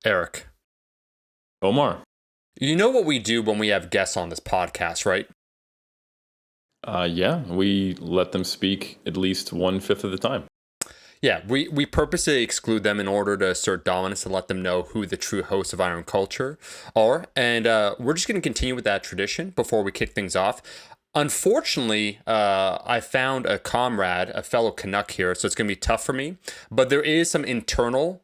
Eric, Omar. you know what we do when we have guests on this podcast, right? Yeah, we let them speak at least 1/5 of the time. Yeah, we purposely exclude them in order to assert dominance and let them know who the true hosts of Iron Culture are. And we're just going to continue with that tradition before we kick things off. Unfortunately, I found a comrade, a fellow Canuck here, so it's going to be tough for me. But there is some internal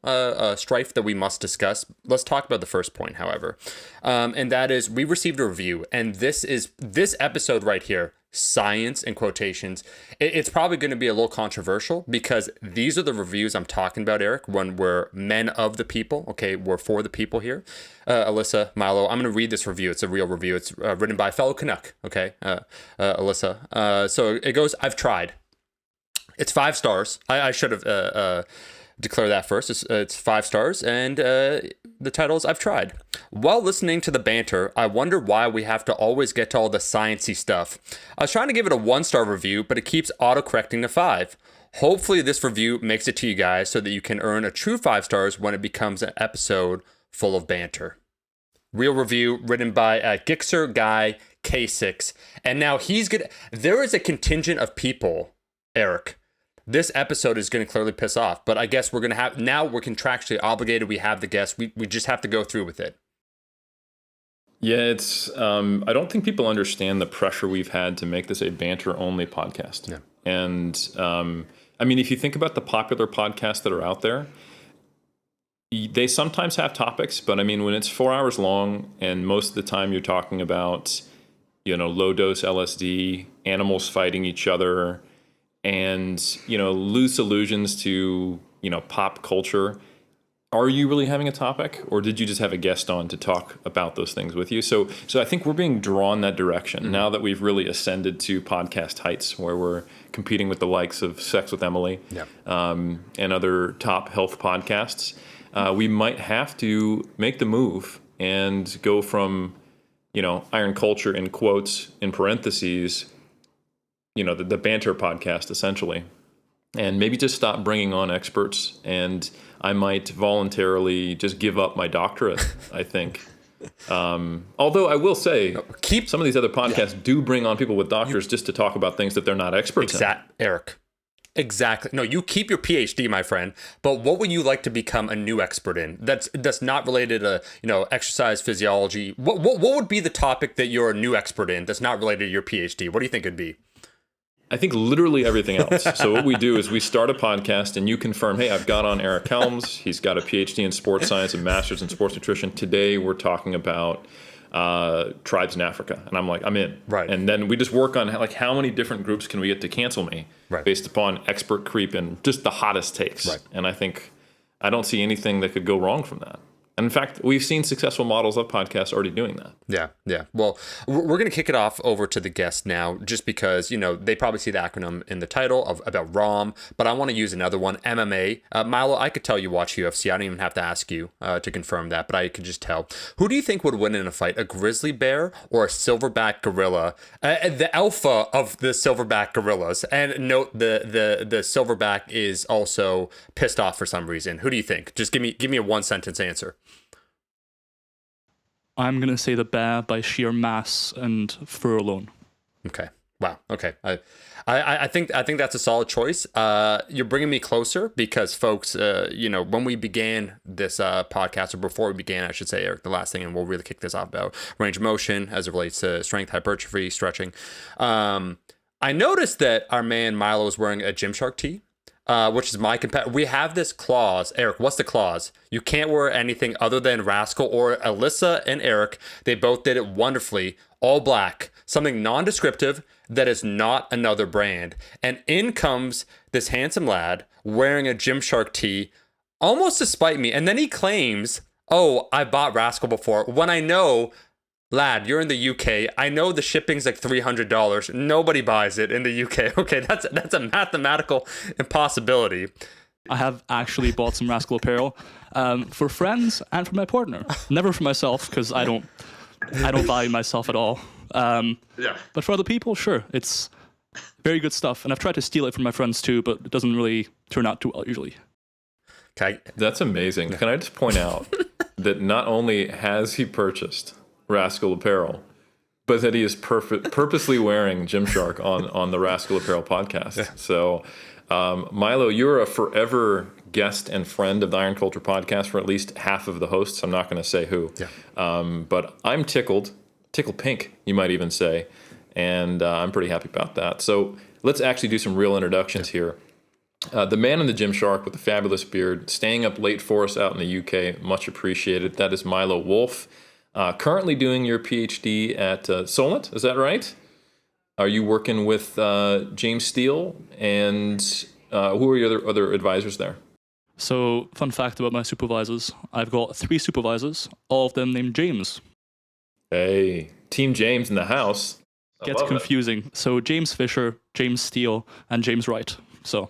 strife that we must discuss. Let's talk about the first point, however. And that is, we received a review, and this episode right here, science in quotations, it's probably going to be a little controversial because these are the reviews I'm talking about, Eric, when we're men of the people. Okay, we're for the people here. Alyssa, Milo, I'm going to read this review. It's a real review. It's written by a fellow Canuck. Okay, Alyssa. So it goes, I've tried. It's 5 stars. I should have declared that first. It's 5 stars, and the title is I've tried. While listening to the banter, I wonder why we have to always get to all the sciencey stuff. I was trying to give it a 1-star review, but it keeps auto-correcting to 5. Hopefully this review makes it to you guys so that you can earn a true 5 stars when it becomes an episode full of banter. Real review written by Gixxer Guy K6. And now there is a contingent of people, Eric. This episode is going to clearly piss off, but I guess we're contractually obligated. We have the guests. We just have to go through with it. Yeah, it's. I don't think people understand the pressure we've had to make this a banter-only podcast. Yeah. And I mean, if you think about the popular podcasts that are out there, they sometimes have topics, but I mean, when it's 4 hours long and most of the time you're talking about, low-dose LSD, animals fighting each other, and, loose allusions to, pop culture. Are you really having a topic, or did you just have a guest on to talk about those things with you? So I think we're being drawn that direction now that we've really ascended to podcast heights where we're competing with the likes of Sex with Emily and other top health podcasts. We might have to make the move and go from, Iron Culture in quotes, in parentheses, the banter podcast essentially, and maybe just stop bringing on experts. And I might voluntarily just give up my doctorate, I think. Although I will say, some of these other podcasts do bring on people with doctors just to talk about things that they're not experts in. Eric. Exactly. No, you keep your PhD, my friend. But what would you like to become a new expert in? That's not related to exercise physiology. What would be the topic that you're a new expert in that's not related to your PhD? What do you think it'd be? I think literally everything else. So what we do is we start a podcast and you confirm, hey, I've got on Eric Helms. He's got a PhD in sports science and master's in sports nutrition. Today we're talking about tribes in Africa. And I'm like, I'm in. Right. And then we just work on how many different groups can we get to cancel me based upon expert creep and just the hottest takes. Right. And I don't see anything that could go wrong from that. And in fact, we've seen successful models of podcasts already doing that. Yeah. Well, we're going to kick it off over to the guest now, just because, they probably see the acronym in the title about ROM, but I want to use another one, MMA. Milo, I could tell you watch UFC. I don't even have to ask you to confirm that, but I could just tell. Who do you think would win in a fight, a grizzly bear or a silverback gorilla? The alpha of the silverback gorillas. And note, the silverback is also pissed off for some reason. Who do you think? Just give me a one-sentence answer. I'm going to say the bear by sheer mass and fur alone. Okay. Wow. Okay. I think that's a solid choice. You're bringing me closer because, folks, when we began this podcast, or before we began, I should say, Eric, the last thing, and we'll really kick this off about range of motion as it relates to strength, hypertrophy, stretching. I noticed that our man Milo is wearing a Gymshark tee. Which is my we have this clause. Eric, what's the clause? You can't wear anything other than Rascal or Alyssa and Eric. They both did it wonderfully. All black. Something non-descriptive that is not another brand. And in comes this handsome lad wearing a Gymshark tee, almost to spite me. And then he claims, oh, I bought Rascal before. When I know... Lad, you're in the UK. I know the shipping's like $300. Nobody buys it in the UK. Okay, that's a mathematical impossibility. I have actually bought some Rascal apparel for friends and for my partner. Never for myself, because I don't value myself at all. But for other people, sure, it's very good stuff. And I've tried to steal it from my friends too, but it doesn't really turn out too well usually. Okay, that's amazing. Can I just point out that not only has he purchased Rascal Apparel, but that he is purposely wearing Gymshark on the Rascal Apparel podcast. Yeah. So, Milo, you're a forever guest and friend of the Iron Culture podcast for at least half of the hosts. I'm not going to say who. Yeah. But I'm tickled pink, you might even say. And I'm pretty happy about that. So let's actually do some real introductions here. The man in the Gymshark with the fabulous beard, staying up late for us out in the UK, much appreciated. That is Milo Wolf, currently doing your PhD at Solent, is that right? Are you working with James Steele, and who are your other advisors there? So, fun fact about my supervisors, I've got 3 supervisors, all of them named James. Hey, Team James in the house. Gets confusing. So James Fisher, James Steele, and James Wright. So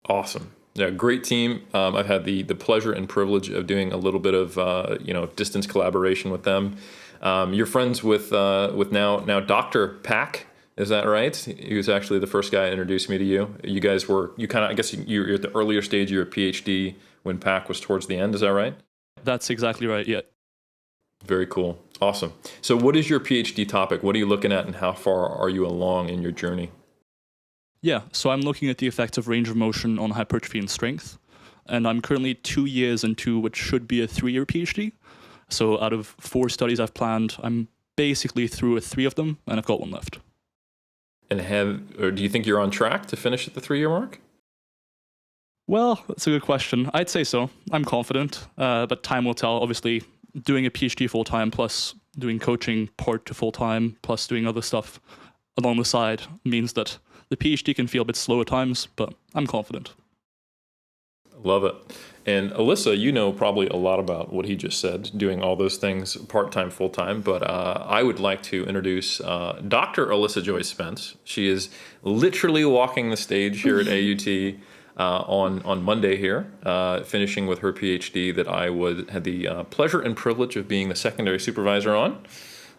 awesome. Yeah, great team. I've had the pleasure and privilege of doing a little bit of distance collaboration with them. You're friends with now Dr. Pack, is that right? He was actually the first guy to introduce me to you. You guys were I guess you're at the earlier stage of your PhD when Pack was towards the end. Is that right? That's exactly right. Yeah. Very cool. Awesome. So what is your PhD topic? What are you looking at, and how far are you along in your journey? Yeah, so I'm looking at the effects of range of motion on hypertrophy and strength. And I'm currently 2 years into what should be a 3-year PhD. So out of 4 studies I've planned, I'm basically through with 3 of them, and I've got 1 left. And do you think you're on track to finish at the 3-year mark? Well, that's a good question. I'd say so. I'm confident, but time will tell. Obviously, doing a PhD full-time plus doing coaching part to full-time plus doing other stuff along the side means that the PhD can feel a bit slow at times, but I'm confident. Love it. And Alyssa, you know probably a lot about what he just said, doing all those things part-time, full-time, but I would like to introduce Dr. Alyssa Joy Spence. She is literally walking the stage here at AUT on Monday here, finishing with her PhD that I had the pleasure and privilege of being the secondary supervisor on.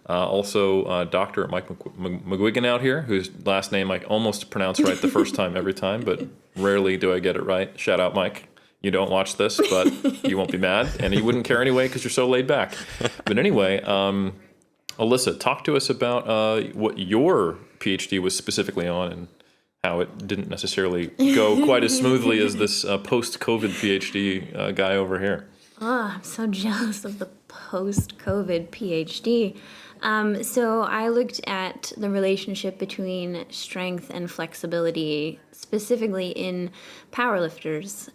Also, Dr. Mike McGuigan out here, whose last name I almost pronounce right the first time every time, but rarely do I get it right. Shout out, Mike. You don't watch this, but you won't be mad, and you wouldn't care anyway because you're so laid back. But anyway, Alyssa, talk to us about what your PhD was specifically on and how it didn't necessarily go quite as smoothly as this post-COVID PhD guy over here. Oh, I'm so jealous of the post-COVID PhD. So I looked at the relationship between strength and flexibility, specifically in powerlifters,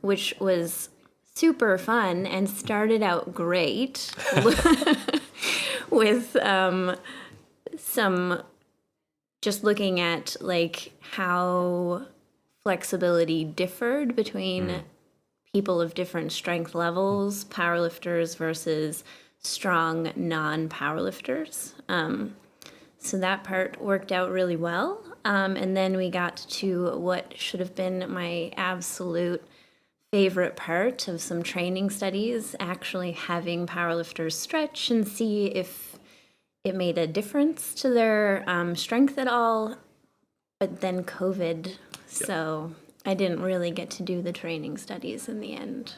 which was super fun and started out great with some just looking at like how flexibility differed between people of different strength levels, powerlifters versus strong non-powerlifters. So that part worked out really well. And then we got to what should have been my absolute favorite part of some training studies, actually having powerlifters stretch and see if it made a difference to their strength at all. But then COVID, so I didn't really get to do the training studies in the end.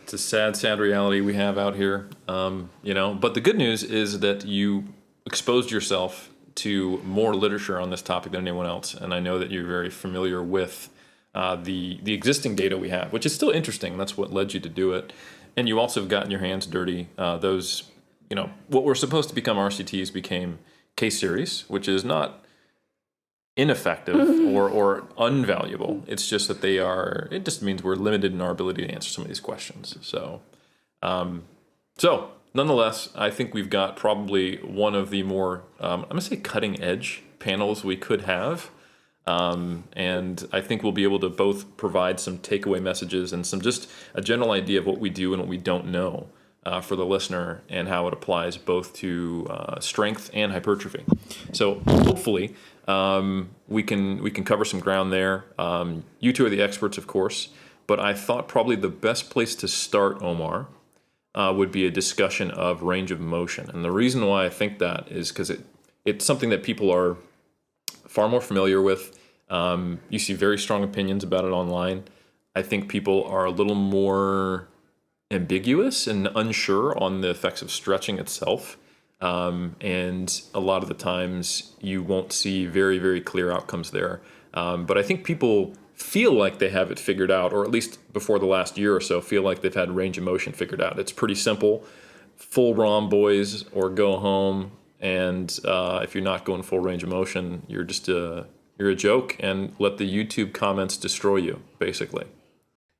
It's a sad reality we have out here, But the good news is that you exposed yourself to more literature on this topic than anyone else, and I know that you're very familiar with the existing data we have, which is still interesting. That's what led you to do it, and you also have gotten your hands dirty. Those, what were supposed to become RCTs became case series, which is not ineffective or unvaluable. It's just that it just means we're limited in our ability to answer some of these questions. So nonetheless, I think we've got probably one of the more, I'm going to say cutting edge panels we could have. And I think we'll be able to both provide some takeaway messages and some just a general idea of what we do and what we don't know for the listener and how it applies both to strength and hypertrophy. So hopefully we can cover some ground there. You two are the experts, of course, but I thought probably the best place to start, Omar, would be a discussion of range of motion. And the reason why I think that is because it's something that people are far more familiar with. You see very strong opinions about it online. I think people are a little more ambiguous and unsure on the effects of stretching itself. And a lot of the times you won't see very, very clear outcomes there. But I think people feel like they have it figured out, or at least before the last year or so, feel like they've had range of motion figured out. It's pretty simple. Full ROM, boys, or go home. And if you're not going full range of motion, you're just you're a joke, and let the YouTube comments destroy you, basically.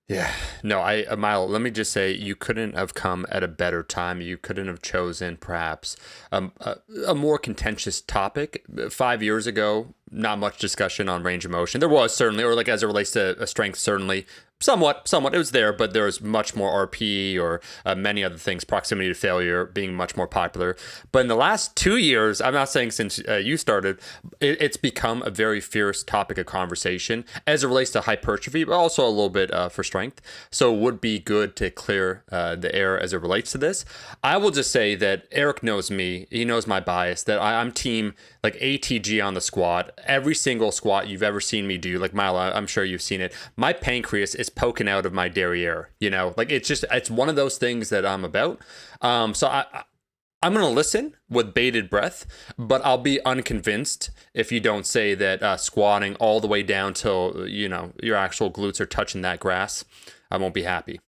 Yeah, no, Milo, let me just say, you couldn't have come at a better time. You couldn't have chosen perhaps a more contentious topic. 5 years ago, not much discussion on range of motion. There was certainly, or like as it relates to a strength, certainly. Somewhat, it was there, but there was much more RPE or many other things, proximity to failure being much more popular. But in the last 2 years, I'm not saying since you started, it's become a very fierce topic of conversation as it relates to hypertrophy, but also a little bit for strength. So it would be good to clear the air as it relates to this. I will just say that Eric knows me. He knows my bias, that I'm team like ATG on the squat. Every single squat you've ever seen me do, like Milo, I'm sure you've seen it. My pancreas is poking out of my derriere, like it's one of those things that I'm about. So I'm going to listen with bated breath, but I'll be unconvinced if you don't say that squatting all the way down till, your actual glutes are touching that grass. I won't be happy.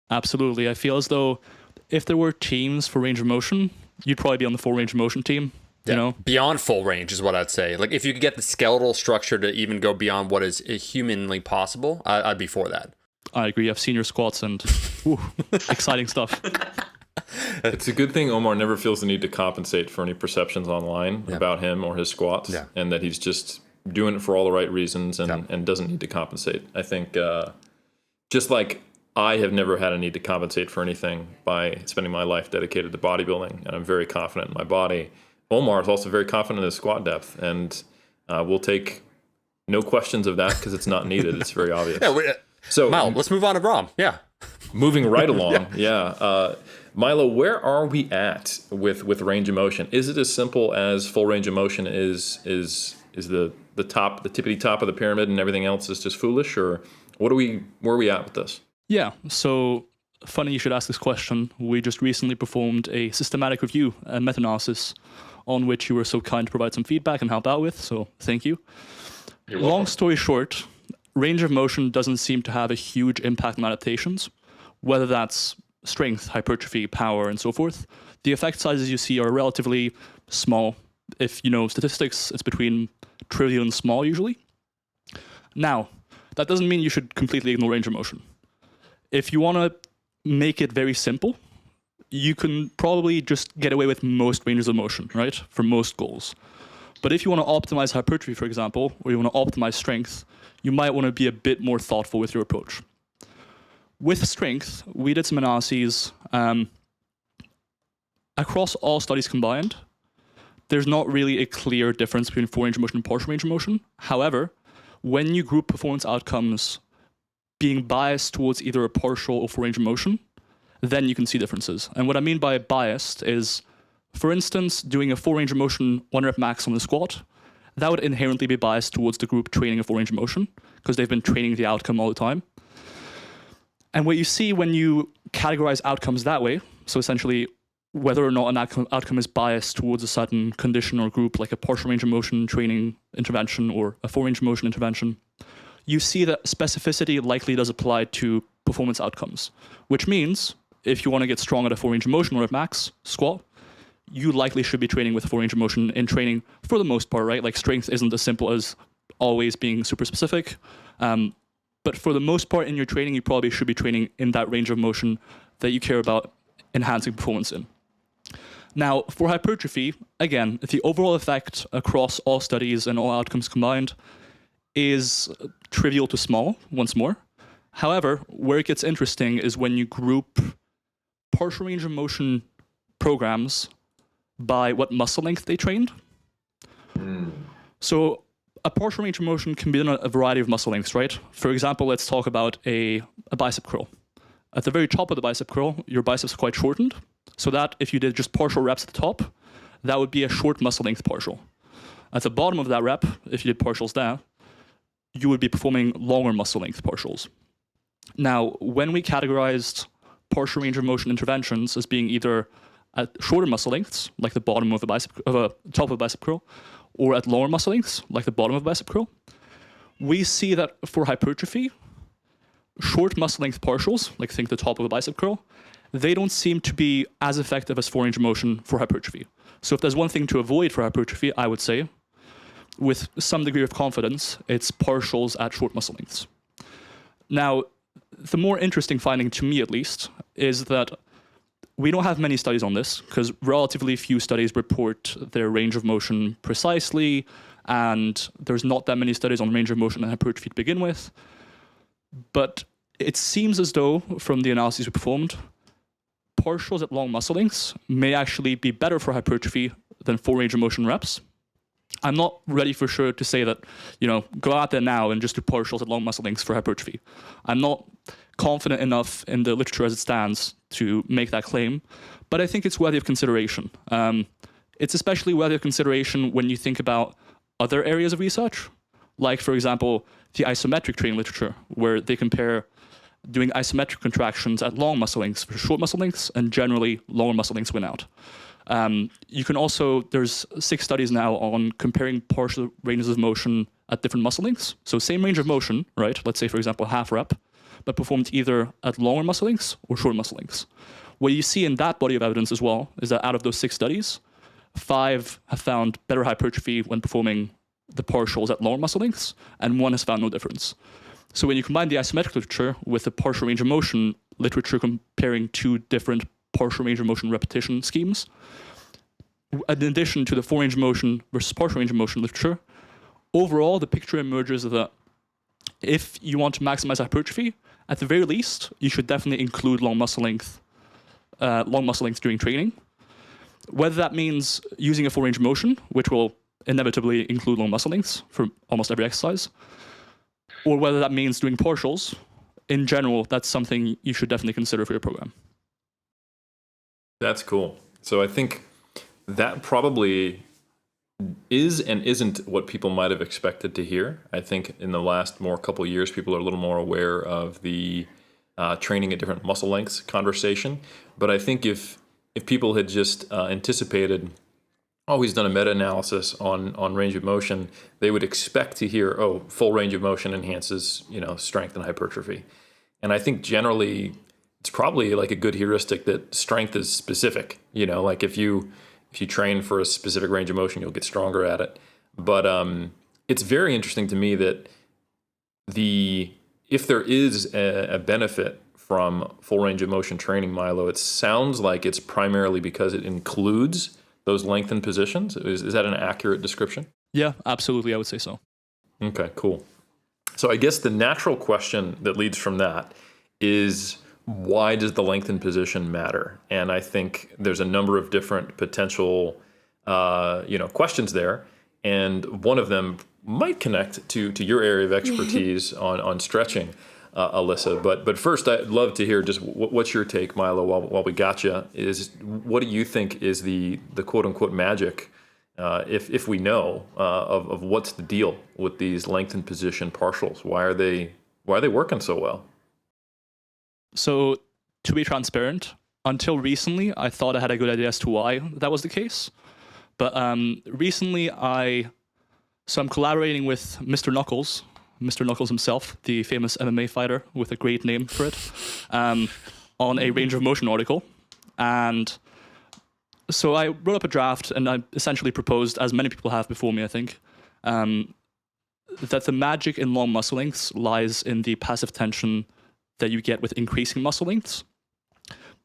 Absolutely. I feel as though if there were teams for range of motion, you'd probably be on the full range of motion team. Yeah. Beyond full range is what I'd say. Like if you could get the skeletal structure to even go beyond what is humanly possible, I'd be for that. I agree. I've seen your squats and exciting stuff. It's a good thing Omar never feels the need to compensate for any perceptions online about him or his squats, and that he's just doing it for all the right reasons and doesn't need to compensate. I think just like I have never had a need to compensate for anything by spending my life dedicated to bodybuilding, and I'm very confident in my body. Omar is also very confident in his squat depth, and we'll take no questions of that because it's not needed. It's very obvious. So, Milo, let's move on to ROM. Yeah. Moving right along. Milo, where are we at with range of motion? Is it as simple as full range of motion is the top, the tippity top of the pyramid, and everything else is just foolish, or where are we at with this? Yeah. So funny you should ask this question. We just recently performed a systematic review and meta-analysis on which you were so kind to provide some feedback and help out with. So thank you. Long story short, range of motion doesn't seem to have a huge impact on adaptations, whether that's strength, hypertrophy, power, and so forth. The effect sizes you see are relatively small. If you know statistics, it's between trivial and small usually. Now, that doesn't mean you should completely ignore range of motion. If you want to make it very simple, you can probably just get away with most ranges of motion, right? For most goals. But if you want to optimize hypertrophy, for example, or you want to optimize strength, you might want to be a bit more thoughtful with your approach. With strength, we did some analyses across all studies combined. There's not really a clear difference between full range of motion and partial range of motion. However, when you group performance outcomes being biased towards either a partial or full range of motion, then you can see differences. And what I mean by biased is, for instance, doing a full range of motion 1 rep max on the squat, that would inherently be biased towards the group training a full range of motion because they've been training the outcome all the time. And what you see when you categorize outcomes that way, so essentially whether or not an outcome is biased towards a certain condition or group, like a partial range of motion training intervention or a full range of motion intervention, you see that specificity likely does apply to performance outcomes, which means if you want to get strong at a full range of motion or at max squat, you likely should be training with a full range of motion in training for the most part, right? Like strength isn't as simple as always being super specific. But for the most part in your training, you probably should be training in that range of motion that you care about enhancing performance in. Now, for hypertrophy, again, the overall effect across all studies and all outcomes combined is trivial to small, once more. However, where it gets interesting is when you group partial range of motion programs by what muscle length they trained. So a partial range of motion can be done at a variety of muscle lengths, right? For example, let's talk about a bicep curl. At the very top of the bicep curl, your biceps are quite shortened, so that if you did just partial reps at the top, that would be a short muscle length partial. At the bottom of that rep, if you did partials there, you would be performing longer muscle length partials. Now, when we categorized partial range of motion interventions as being either at shorter muscle lengths, like the bottom of the top of the bicep curl, or at longer muscle lengths, like the bottom of the bicep curl. We see that for hypertrophy, short muscle length partials, like think the top of a bicep curl, they don't seem to be as effective as full range of motion for hypertrophy. So if there's one thing to avoid for hypertrophy, I would say, with some degree of confidence, it's partials at short muscle lengths. Now, the more interesting finding, to me at least, is that we don't have many studies on this, because relatively few studies report their range of motion precisely, and there's not that many studies on range of motion and hypertrophy to begin with. But it seems as though, from the analyses we performed, partials at long muscle lengths may actually be better for hypertrophy than full range of motion reps. I'm not ready for sure to say that, go out there now and just do partials at long muscle lengths for hypertrophy. I'm not confident enough in the literature as it stands to make that claim, but I think it's worthy of consideration. It's especially worthy of consideration when you think about other areas of research, like, for example, the isometric training literature, where they compare doing isometric contractions at long muscle lengths for short muscle lengths, and generally longer muscle lengths win out. You can also, there's 6 studies now on comparing partial ranges of motion at different muscle lengths. So same range of motion, right? Let's say, for example, half rep, but performed either at longer muscle lengths or short muscle lengths. What you see in that body of evidence as well is that out of those 6 studies, 5 have found better hypertrophy when performing the partials at longer muscle lengths, and 1 has found no difference. So when you combine the isometric literature with the partial range of motion literature comparing 2 different partial range of motion repetition schemes, in addition to the full range of motion versus partial range of motion literature, overall the picture emerges that if you want to maximize hypertrophy, at the very least, you should definitely include long muscle length during training. Whether that means using a full range of motion, which will inevitably include long muscle lengths for almost every exercise, or whether that means doing partials, in general, that's something you should definitely consider for your program. That's cool. So I think that probably is and isn't what people might have expected to hear. I think in the last couple of years, people are a little more aware of the training at different muscle lengths conversation. But I think if people had just anticipated, he's done a meta-analysis on range of motion, they would expect to hear, full range of motion enhances, strength and hypertrophy. And I think generally it's probably like a good heuristic that strength is specific. Like if you train for a specific range of motion, you'll get stronger at it. But it's very interesting to me that if there is a benefit from full range of motion training, Milo, it sounds like it's primarily because it includes those lengthened positions. Is that an accurate description? Yeah, absolutely. I would say so. Okay, cool. So I guess the natural question that leads from that is, why does the lengthened position matter? And I think there's a number of different potential, questions there. And one of them might connect to your area of expertise on stretching, Alyssa. But first, I'd love to hear just what's your take, Milo, while we got you, is what do you think is the quote unquote magic, if we know, of what's the deal with these lengthened position partials? Why are they working so well? So to be transparent, until recently, I thought I had a good idea as to why that was the case. But recently, I'm collaborating with Mr. Knuckles himself, the famous MMA fighter with a great name for it, on a range of motion article. And so I wrote up a draft, and I essentially proposed, as many people have before me, I think, that the magic in long muscle lengths lies in the passive tension that you get with increasing muscle lengths.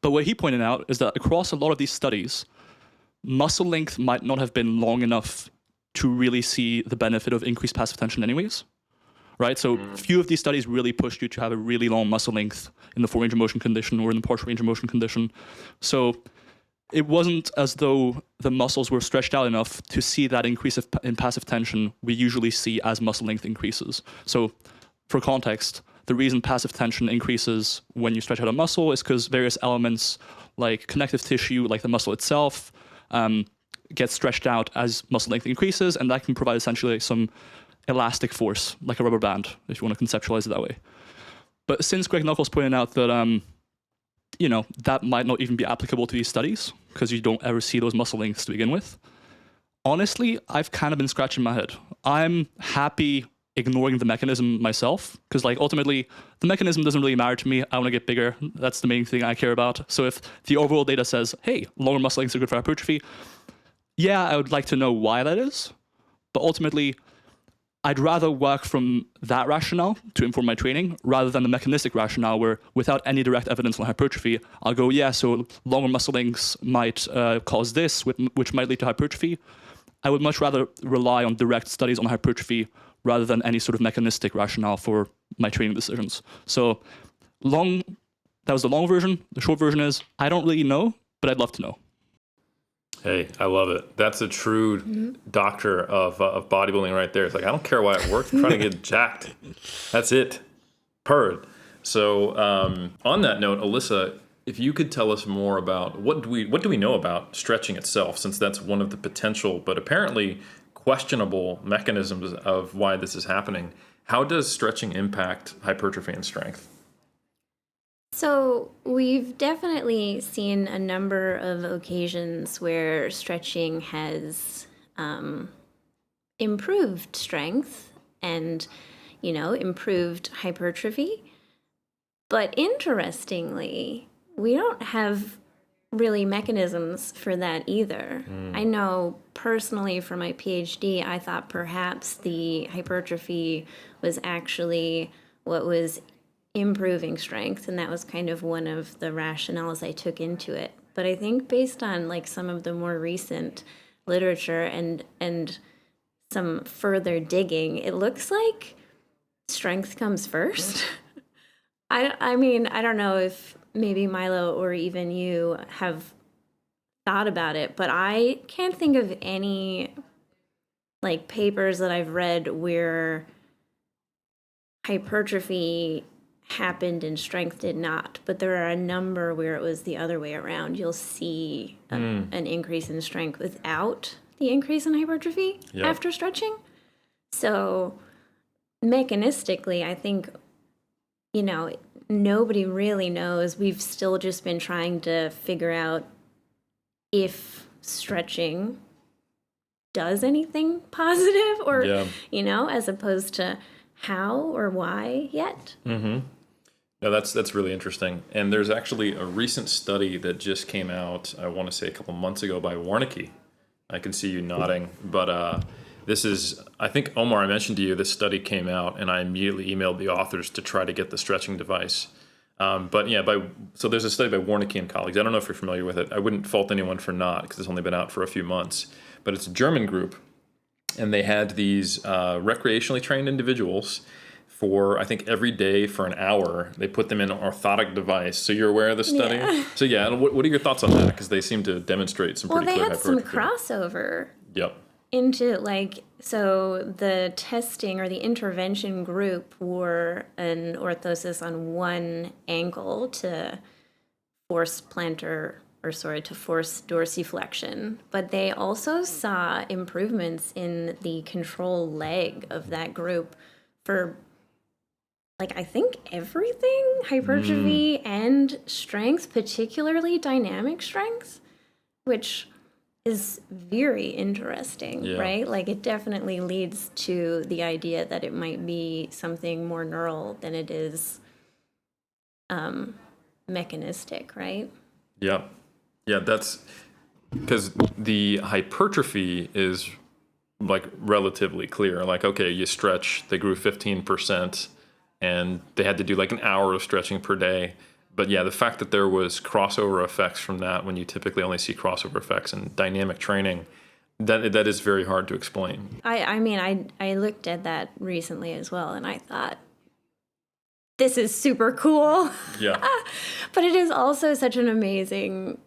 But what he pointed out is that across a lot of these studies, muscle length might not have been long enough to really see the benefit of increased passive tension anyways, right? So few of these studies really pushed you to have a really long muscle length in the full range of motion condition or in the partial range of motion condition. So it wasn't as though the muscles were stretched out enough to see that increase in passive tension we usually see as muscle length increases. So for context, the reason passive tension increases when you stretch out a muscle is because various elements like connective tissue, like the muscle itself, get stretched out as muscle length increases, and that can provide essentially some elastic force, like a rubber band, if you want to conceptualize it that way. But since Greg Knuckles pointed out that that might not even be applicable to these studies because you don't ever see those muscle links to begin with. Honestly, I've kind of been scratching my head. I'm happy ignoring the mechanism myself because ultimately the mechanism doesn't really matter to me. I want to get bigger. That's the main thing I care about. So if the overall data says, hey, longer muscle links are good for hypertrophy, yeah, I would like to know why that is. But ultimately, I'd rather work from that rationale to inform my training rather than the mechanistic rationale where without any direct evidence on hypertrophy, I'll go, yeah, so longer muscle links might cause this, which might lead to hypertrophy. I would much rather rely on direct studies on hypertrophy rather than any sort of mechanistic rationale for my training decisions. So that was the long version. The short version is, I don't really know, but I'd love to know. Hey, I love it. That's a true doctor of bodybuilding right there. It's like, I don't care why it works. I'm trying to get jacked. That's it. Purred. So on that note, Alyssa, if you could tell us more about what do we know about stretching itself, since that's one of the potential but apparently questionable mechanisms of why this is happening. How does stretching impact hypertrophy and strength? So we've definitely seen a number of occasions where stretching has improved strength and, improved hypertrophy. But interestingly, we don't have really mechanisms for that either. I know personally for my PhD, I thought perhaps the hypertrophy was actually what was improving strength, and that was kind of one of the rationales I took into it. But I think based on some of the more recent literature and some further digging, it looks like strength comes first. I mean, I don't know if maybe Milo or even you have thought about it, but I can't think of any papers that I've read where hypertrophy happened and strength did not, but there are a number where it was the other way around. You'll see an increase in strength without the increase in hypertrophy after stretching. So mechanistically, I think, nobody really knows. We've still just been trying to figure out if stretching does anything positive or, as opposed to how or why yet. Mm-hmm. No, that's really interesting. And there's actually a recent study that just came out, I want to say a couple months ago, by Warnicki. I can see you nodding, but this is, I think, Omar, I mentioned to you, this study came out, and I immediately emailed the authors to try to get the stretching device. So there's a study by Warnicki and colleagues. I don't know if you're familiar with it. I wouldn't fault anyone for not, because it's only been out for a few months. But it's a German group, and they had these recreationally trained individuals for, I think, every day for an hour. They put them in an orthotic device. So you're aware of the study? Yeah. So yeah, what are your thoughts on that? Because they seem to demonstrate some pretty clear hypertrophy. Well, they had some crossover. Yep. Into so the testing or the intervention group wore an orthosis on one ankle to force to force dorsiflexion, but they also saw improvements in the control leg of that group for I think everything, hypertrophy and strength, particularly dynamic strength, which is very interesting, right? It definitely leads to the idea that it might be something more neural than it is mechanistic, right? Yeah. Yeah, that's because the hypertrophy is relatively clear. Okay, you stretch, they grew 15%, and they had to do an hour of stretching per day. But yeah, the fact that there was crossover effects from that, when you typically only see crossover effects in dynamic training, that is very hard to explain. I looked at that recently as well, and I thought, this is super cool. Yeah. But it is also such an amazing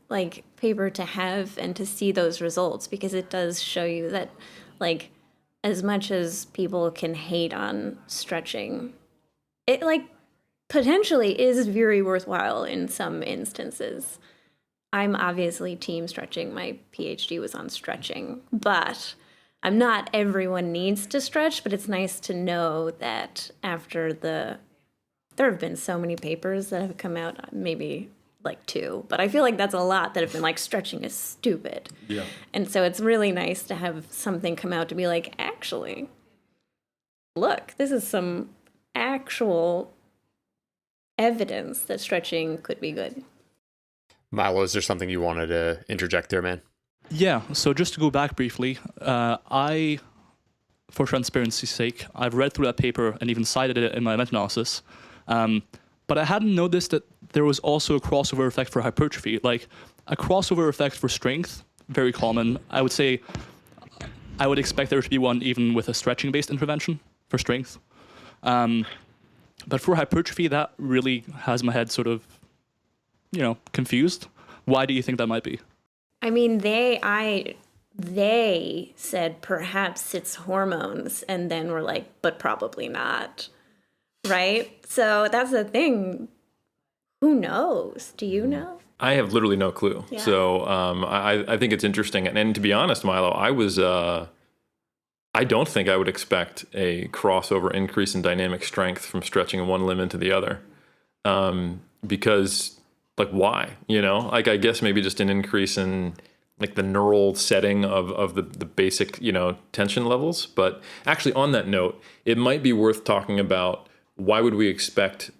paper to have and to see those results, because it does show you that as much as people can hate on stretching, it potentially is very worthwhile in some instances. I'm obviously team stretching. My PhD was on stretching, but I'm not everyone needs to stretch, but it's nice to know that there have been so many papers that have come out, maybe like 2, but I feel like that's a lot that have been like stretching is stupid. Yeah. And so it's really nice to have something come out to be like, actually, look, this is some actual evidence that stretching could be good. Milo, is there something you wanted to interject there, man? Yeah, so just to go back briefly, for transparency's sake, I've read through that paper and even cited it in my meta-analysis, but I hadn't noticed that there was also a crossover effect for hypertrophy, like a crossover effect for strength, very common. I would say I would expect there to be one even with a stretching-based intervention for strength. But for hypertrophy, that really has my head sort of, confused. Why do you think that might be? I mean, they said perhaps it's hormones, and then we're like, but probably not, right? So that's the thing. Who knows? Do you know? I have literally no clue. Yeah. So I think it's interesting. And to be honest, Milo, I don't think I would expect a crossover increase in dynamic strength from stretching one limb into the other. Because, like, why? Like, I guess maybe just an increase in, like, the neural setting of the basic, tension levels. But actually, on that note, it might be worth talking about why would we expect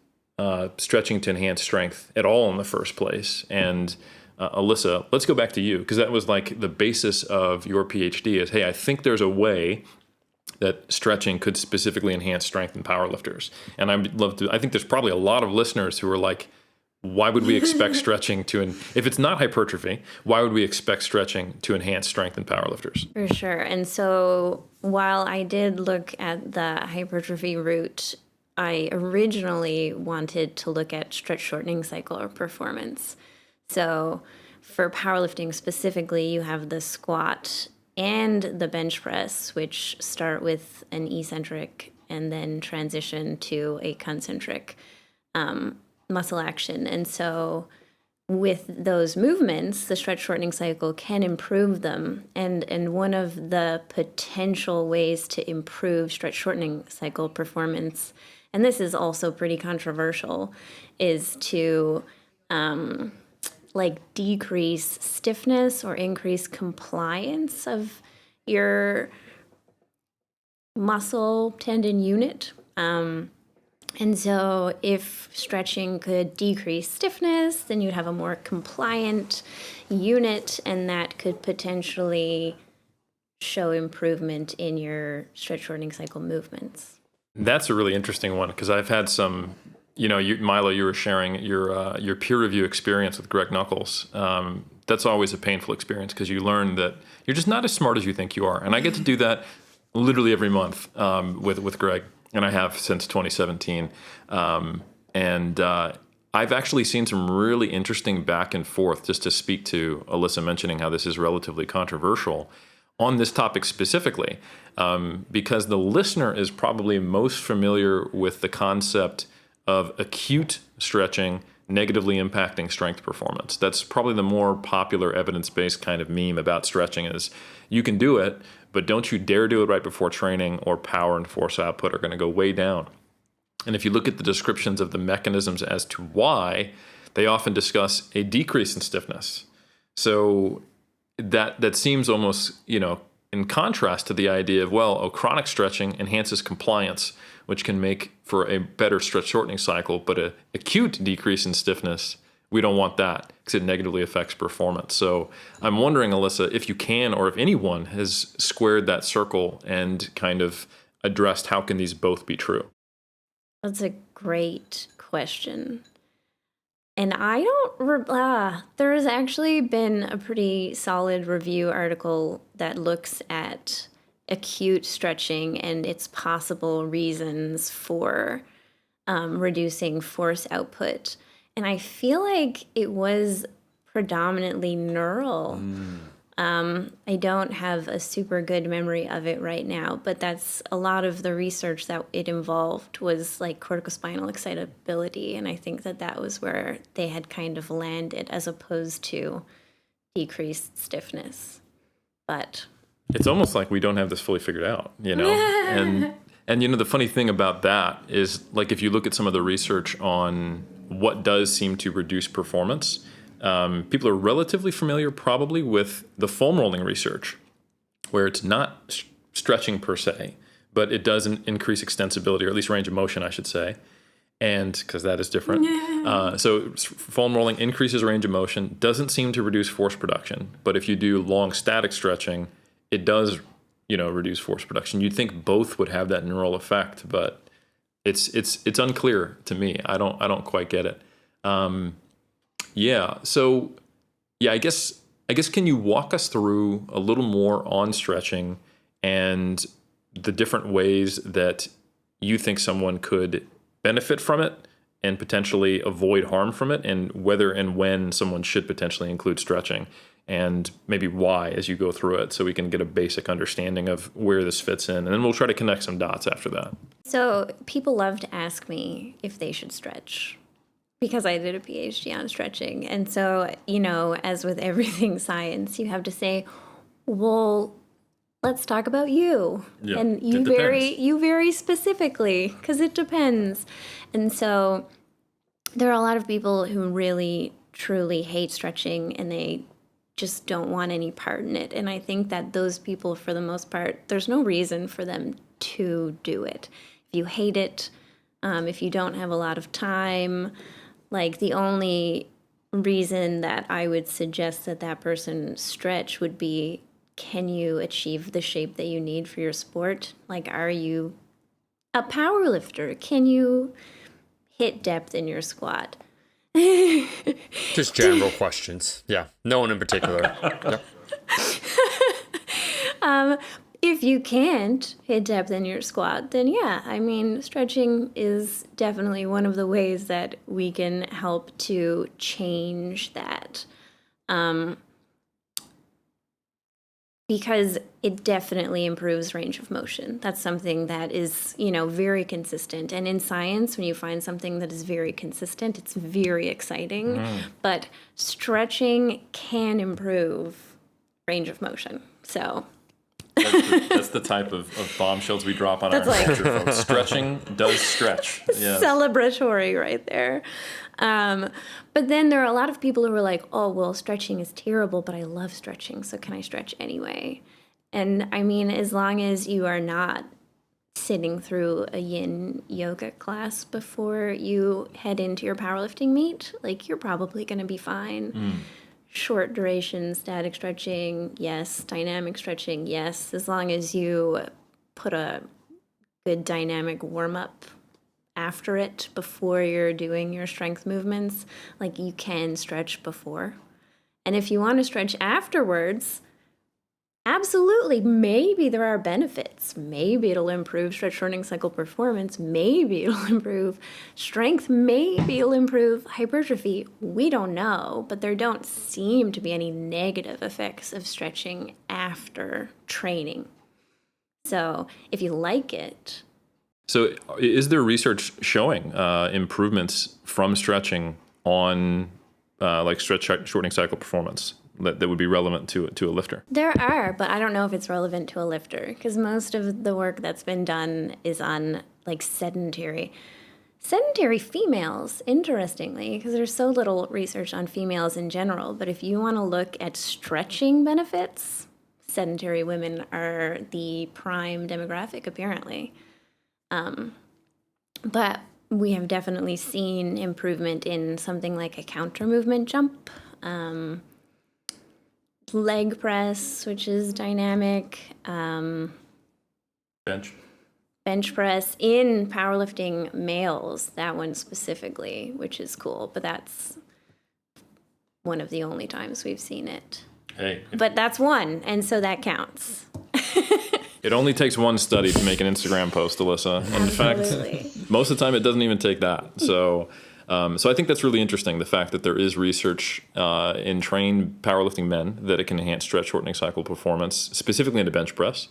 stretching to enhance strength at all in the first place. And Alyssa, let's go back to you, because that was like the basis of your PhD is, hey, I think there's a way that stretching could specifically enhance strength in powerlifters. And I think there's probably a lot of listeners who are like, why would we expect stretching if it's not hypertrophy, why would we expect stretching to enhance strength in powerlifters? For sure. And so while I did look at the hypertrophy route, I originally wanted to look at stretch shortening cycle or performance. So for powerlifting specifically, you have the squat and the bench press, which start with an eccentric and then transition to a concentric muscle action. And so with those movements, the stretch shortening cycle can improve them. And one of the potential ways to improve stretch shortening cycle performance, and this is also pretty controversial, is to decrease stiffness or increase compliance of your muscle tendon unit. And so if stretching could decrease stiffness, then you'd have a more compliant unit, and that could potentially show improvement in your stretch shortening cycle movements. That's a really interesting one, because I've had some, Milo, you were sharing your peer review experience with Greg Nuckols. That's always a painful experience, because you learn that you're just not as smart as you think you are. And I get to do that literally every month with Greg, and I have since 2017. I've actually seen some really interesting back and forth, just to speak to Alyssa mentioning how this is relatively controversial on this topic specifically, because the listener is probably most familiar with the concept of acute stretching negatively impacting strength performance. That's probably the more popular evidence-based kind of meme about stretching is you can do it, but don't you dare do it right before training, or power and force output are going to go way down. And if you look at the descriptions of the mechanisms as to why, they often discuss a decrease in stiffness. So that seems almost, in contrast to the idea of, chronic stretching enhances compliance, which can make for a better stretch shortening cycle, but an acute decrease in stiffness, we don't want that because it negatively affects performance. So I'm wondering, Alyssa, if you can, or if anyone has squared that circle and kind of addressed how can these both be true? That's a great question. And I don't, there has actually been a pretty solid review article that looks at acute stretching and its possible reasons for reducing force output. And I feel like it was predominantly neural. I don't have a super good memory of it right now, but that's a lot of the research that it involved was like corticospinal excitability. And I think that was where they had kind of landed as opposed to decreased stiffness. But it's almost like we don't have this fully figured out, And the funny thing about that is, like, if you look at some of the research on what does seem to reduce performance. People are relatively familiar probably with the foam rolling research, where it's not stretching per se, but it does increase extensibility, or at least range of motion, I should say. And because that is different. So foam rolling increases range of motion, doesn't seem to reduce force production. But if you do long static stretching, it does, reduce force production. You'd think both would have that neural effect, but it's unclear to me. I don't quite get it. So I guess can you walk us through a little more on stretching and the different ways that you think someone could benefit from it and potentially avoid harm from it, and whether and when someone should potentially include stretching, and maybe why as you go through it, so we can get a basic understanding of where this fits in, and then we'll try to connect some dots after that. So people love to ask me if they should stretch because I did a PhD on stretching. And so, as with everything science, you have to say, well, let's talk about you. Yeah, and you very specifically, because it depends. And so there are a lot of people who really, truly hate stretching, and they just don't want any part in it. And I think that those people, for the most part, there's no reason for them to do it. If you hate it, if you don't have a lot of time, like the only reason that I would suggest that person stretch would be, can you achieve the shape that you need for your sport? Like, are you a power lifter? Can you hit depth in your squat? Just general questions. Yeah. No one in particular. Yep. If you can't hit depth in your squat, then stretching is definitely one of the ways that we can help to change that. Because it definitely improves range of motion. That's something that is, very consistent. And in science, when you find something that is very consistent, it's very exciting. But stretching can improve range of motion. So that's the type of bombshells we drop on our lecture, folks. Stretching does stretch. Yes. Celebratory right there. But then there are a lot of people who are like, oh, well, stretching is terrible, but I love stretching, so can I stretch anyway? And I mean, as long as you are not sitting through a yin yoga class before you head into your powerlifting meet, like, you're probably going to be fine. Short duration static stretching, yes. Dynamic stretching, yes. As long as you put a good dynamic warm-up after it, before you're doing your strength movements, like, you can stretch before. And if you want to stretch afterwards, absolutely, maybe there are benefits. Maybe it'll improve stretch shortening cycle performance. Maybe it'll improve strength. Maybe it'll improve hypertrophy. We don't know, but there don't seem to be any negative effects of stretching after training. So if you like it. So is there research showing improvements from stretching on stretch shortening cycle performance that would be relevant to a lifter? There are, but I don't know if it's relevant to a lifter, because most of the work that's been done is on sedentary females, interestingly, because there's so little research on females in general. But if you want to look at stretching benefits, sedentary women are the prime demographic, apparently. But we have definitely seen improvement in something like a counter movement jump, leg press, which is dynamic, bench press in powerlifting males, that one specifically, which is cool. But that's one of the only times we've seen it. Hey. But that's one, and so that counts. It only takes one study to make an Instagram post, Alyssa. And in fact, most of the time it doesn't even take that. So I think that's really interesting, the fact that there is research in trained powerlifting men that it can enhance stretch shortening cycle performance, specifically in the bench press.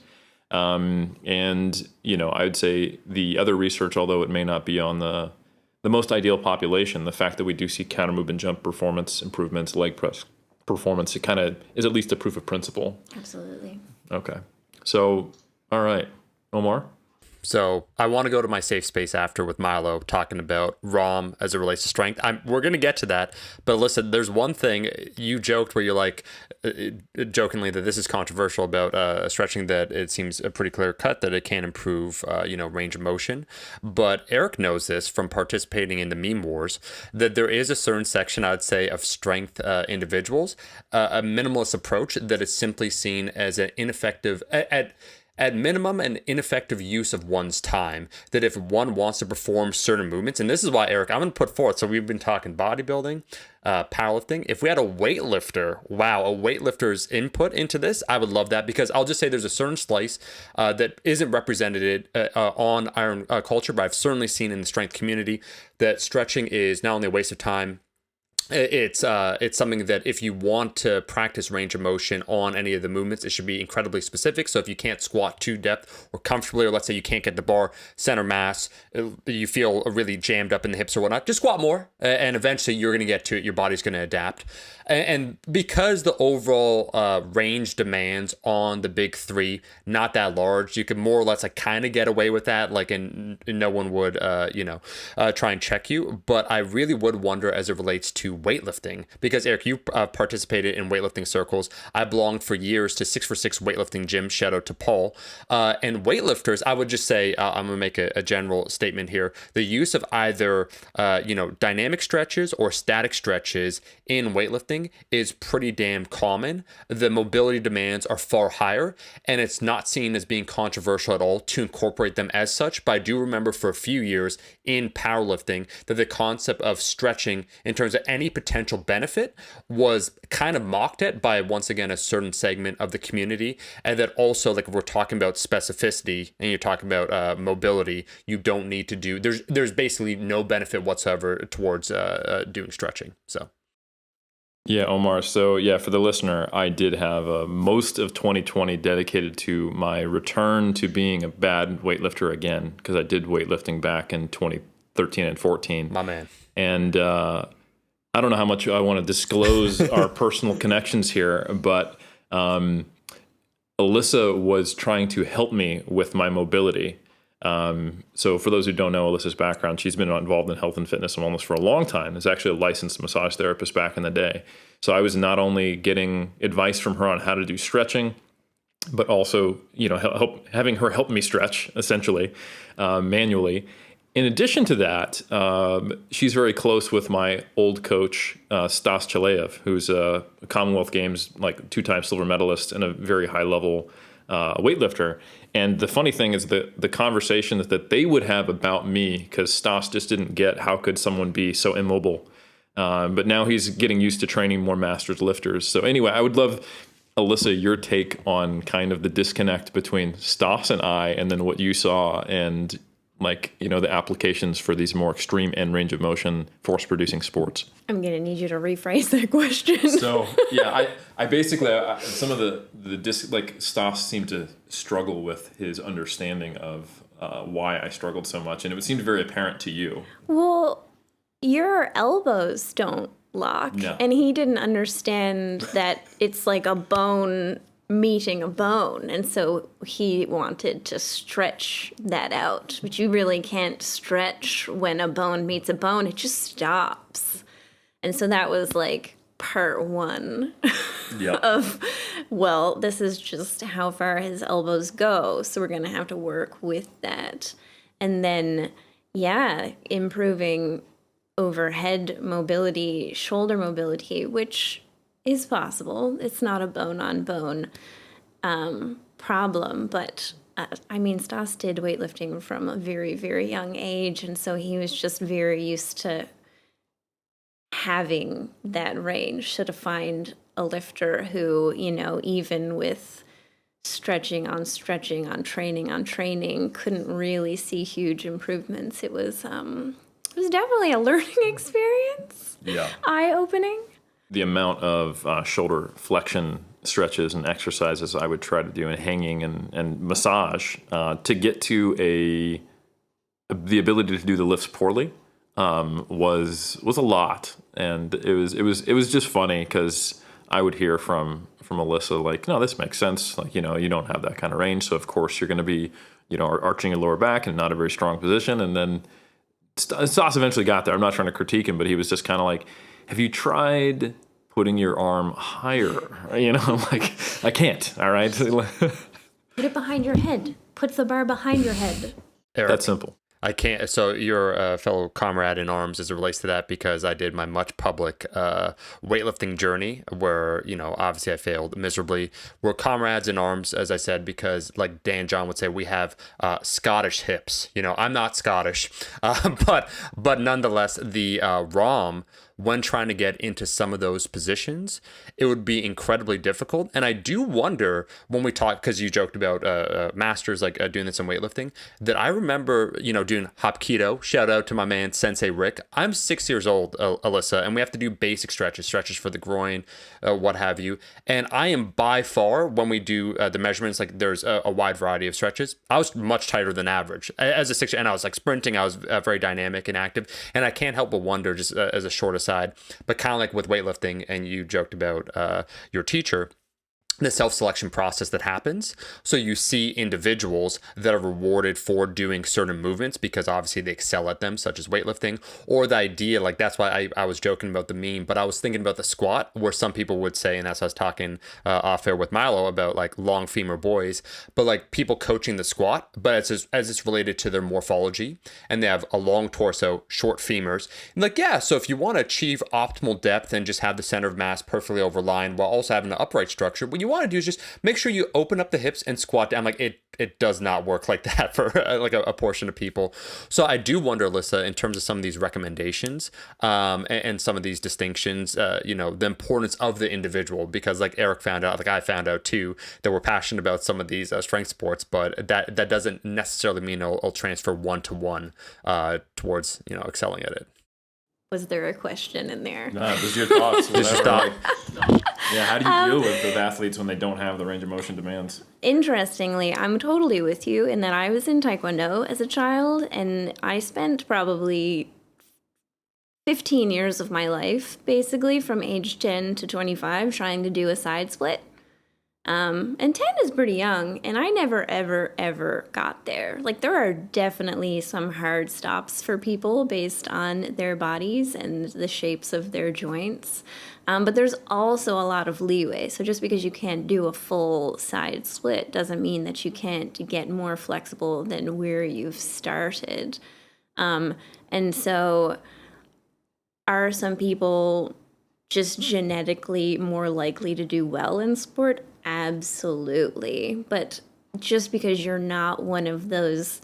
And, I would say the other research, although it may not be on the most ideal population, the fact that we do see counter movement jump performance improvements, leg press performance, it kind of is at least a proof of principle. Absolutely. Okay. So, all right. Omar? So I want to go to my safe space after with Milo talking about ROM as it relates to strength. We're going to get to that. But listen, there's one thing you joked where you're like, jokingly, that this is controversial about stretching, that it seems a pretty clear cut that it can improve, range of motion. But Eric knows this from participating in the meme wars, that there is a certain section, I'd say, of strength individuals, a minimalist approach that is simply seen as an ineffective, at minimum, an ineffective use of one's time. That if one wants to perform certain movements, and this is why, Eric, I'm going to put forth, so we've been talking bodybuilding, powerlifting. If we had a weightlifter's input into this, I would love that, because I'll just say there's a certain slice that isn't represented on iron culture, but I've certainly seen in the strength community that stretching is not only a waste of time, it's something that if you want to practice range of motion on any of the movements, it should be incredibly specific. So if you can't squat to depth or comfortably, or let's say you can't get the bar center mass, you feel really jammed up in the hips or whatnot, just squat more, and eventually you're going to get to it. Your body's going to adapt. And because the overall range demands on the big three not that large, you can more or less kind of get away with that, and no one would try and check you. But I really would wonder as it relates to weightlifting, because Eric, you participated in weightlifting circles. I belonged for years to 6for6 weightlifting gym. Shout out to Paul. And weightlifters, I would just say, I'm gonna make a general statement here. The use of either dynamic stretches or static stretches in weightlifting is pretty damn common. The mobility demands are far higher, and it's not seen as being controversial at all to incorporate them as such. But I do remember for a few years in powerlifting that the concept of stretching in terms of any potential benefit was kind of mocked at by, once again, a certain segment of the community. And that also, if we're talking about specificity and you're talking about mobility, you don't need to do, there's basically no benefit whatsoever towards doing stretching. So yeah, Omar. So yeah, for the listener, I did have most of 2020 dedicated to my return to being a bad weightlifter again, because I did weightlifting back in 2013 and 14. My man. And I don't know how much I want to disclose our personal connections here, but Alyssa was trying to help me with my mobility. So for those who don't know Alyssa's background, she's been involved in health and fitness and wellness for a long time. Is actually a licensed massage therapist back in the day. So I was not only getting advice from her on how to do stretching, but also, having her help me stretch essentially, manually. In addition to that, she's very close with my old coach, Stas Chileev, who's a Commonwealth Games, 2-time silver medalist and a very high level weightlifter. And the funny thing is that the conversation that they would have about me, because Stas just didn't get how could someone be so immobile. But now he's getting used to training more masters lifters. So anyway, I would love, Alyssa, your take on kind of the disconnect between Stas and I, and then what you saw, and the applications for these more extreme end range of motion force producing sports. I'm going to need you to rephrase that question. So yeah, I basically, some of the Stas seemed to struggle with his understanding of why I struggled so much. And it seemed very apparent to you. Well, your elbows don't lock. No. And he didn't understand that it's like a bone meeting a bone, and so he wanted to stretch that out, but you really can't stretch when a bone meets a bone. It just stops. And so that was part one. Yep. Of, well, this is just how far his elbows go, so we're gonna have to work with that. And then improving overhead mobility, shoulder mobility, which is possible. It's not a bone-on-bone problem, but Stas did weightlifting from a very, very young age, and so he was just very used to having that range. So to find a lifter who, even with stretching on training, couldn't really see huge improvements. It was definitely a learning experience. Yeah. Eye-opening. The amount of shoulder flexion stretches and exercises I would try to do in hanging and massage to get to the ability to do the lifts poorly was a lot, and it was just funny because I would hear from Alyssa no, this makes sense, you don't have that kind of range, so of course you're going to be arching your lower back and not a very strong position. And then Stas eventually got there. I'm not trying to critique him, but he was just kind of like, have you tried putting your arm higher? I'm like, I can't. All right. Put it behind your head. Put the bar behind your head. Eric, That's simple. I can't. So you're a fellow comrade in arms as it relates to that, because I did my much public weightlifting journey where, obviously I failed miserably. We're comrades in arms, as I said, because like Dan John would say, we have Scottish hips. I'm not Scottish, but nonetheless, the ROM, when trying to get into some of those positions, it would be incredibly difficult. And I do wonder when we talk, because you joked about masters like doing this in weightlifting, that I remember, doing Hapkido. Shout out to my man Sensei Rick. I'm 6 years old, Alyssa, and we have to do basic stretches for the groin, what have you. And I am by far, when we do the measurements, like there's a wide variety of stretches, I was much tighter than average as a 6 year, and I was like sprinting. I was very dynamic and active, and I can't help but wonder, just as a short aside, but kind of like with weightlifting, and you joked about your teacher, the self-selection process that happens. So you see individuals that are rewarded for doing certain movements because obviously they excel at them, such as weightlifting, or the idea, like that's why I was joking about the meme, but I was thinking about the squat, where some people would say, and that's what I was talking off air with Milo about, like long femur boys, but like people coaching the squat, but as it's related to their morphology, and they have a long torso, short femurs, and like, yeah, so if you want to achieve optimal depth and just have the center of mass perfectly overlined while also having an upright structure, what you want to do is just make sure you open up the hips and squat down. Like it does not work like that for like a portion of people. So I do wonder, Alyssa, in terms of some of these recommendations and some of these distinctions, the importance of the individual, because like Eric found out, like I found out too, that we're passionate about some of these strength sports, but that doesn't necessarily mean it'll transfer one-to-one towards excelling at it. Was there a question in there? No, just your thoughts. Just your thought. Yeah, how do you deal with athletes when they don't have the range of motion demands? Interestingly, I'm totally with you in that I was in Taekwondo as a child, and I spent probably 15 years of my life, basically from age 10 to 25, trying to do a side split. And 10 is pretty young, and I never, ever, ever got there. Like, there are definitely some hard stops for people based on their bodies and the shapes of their joints. But there's also a lot of leeway. So just because you can't do a full side split doesn't mean that you can't get more flexible than where you've started. And so are some people just genetically more likely to do well in sport? Absolutely. But just because you're not one of those,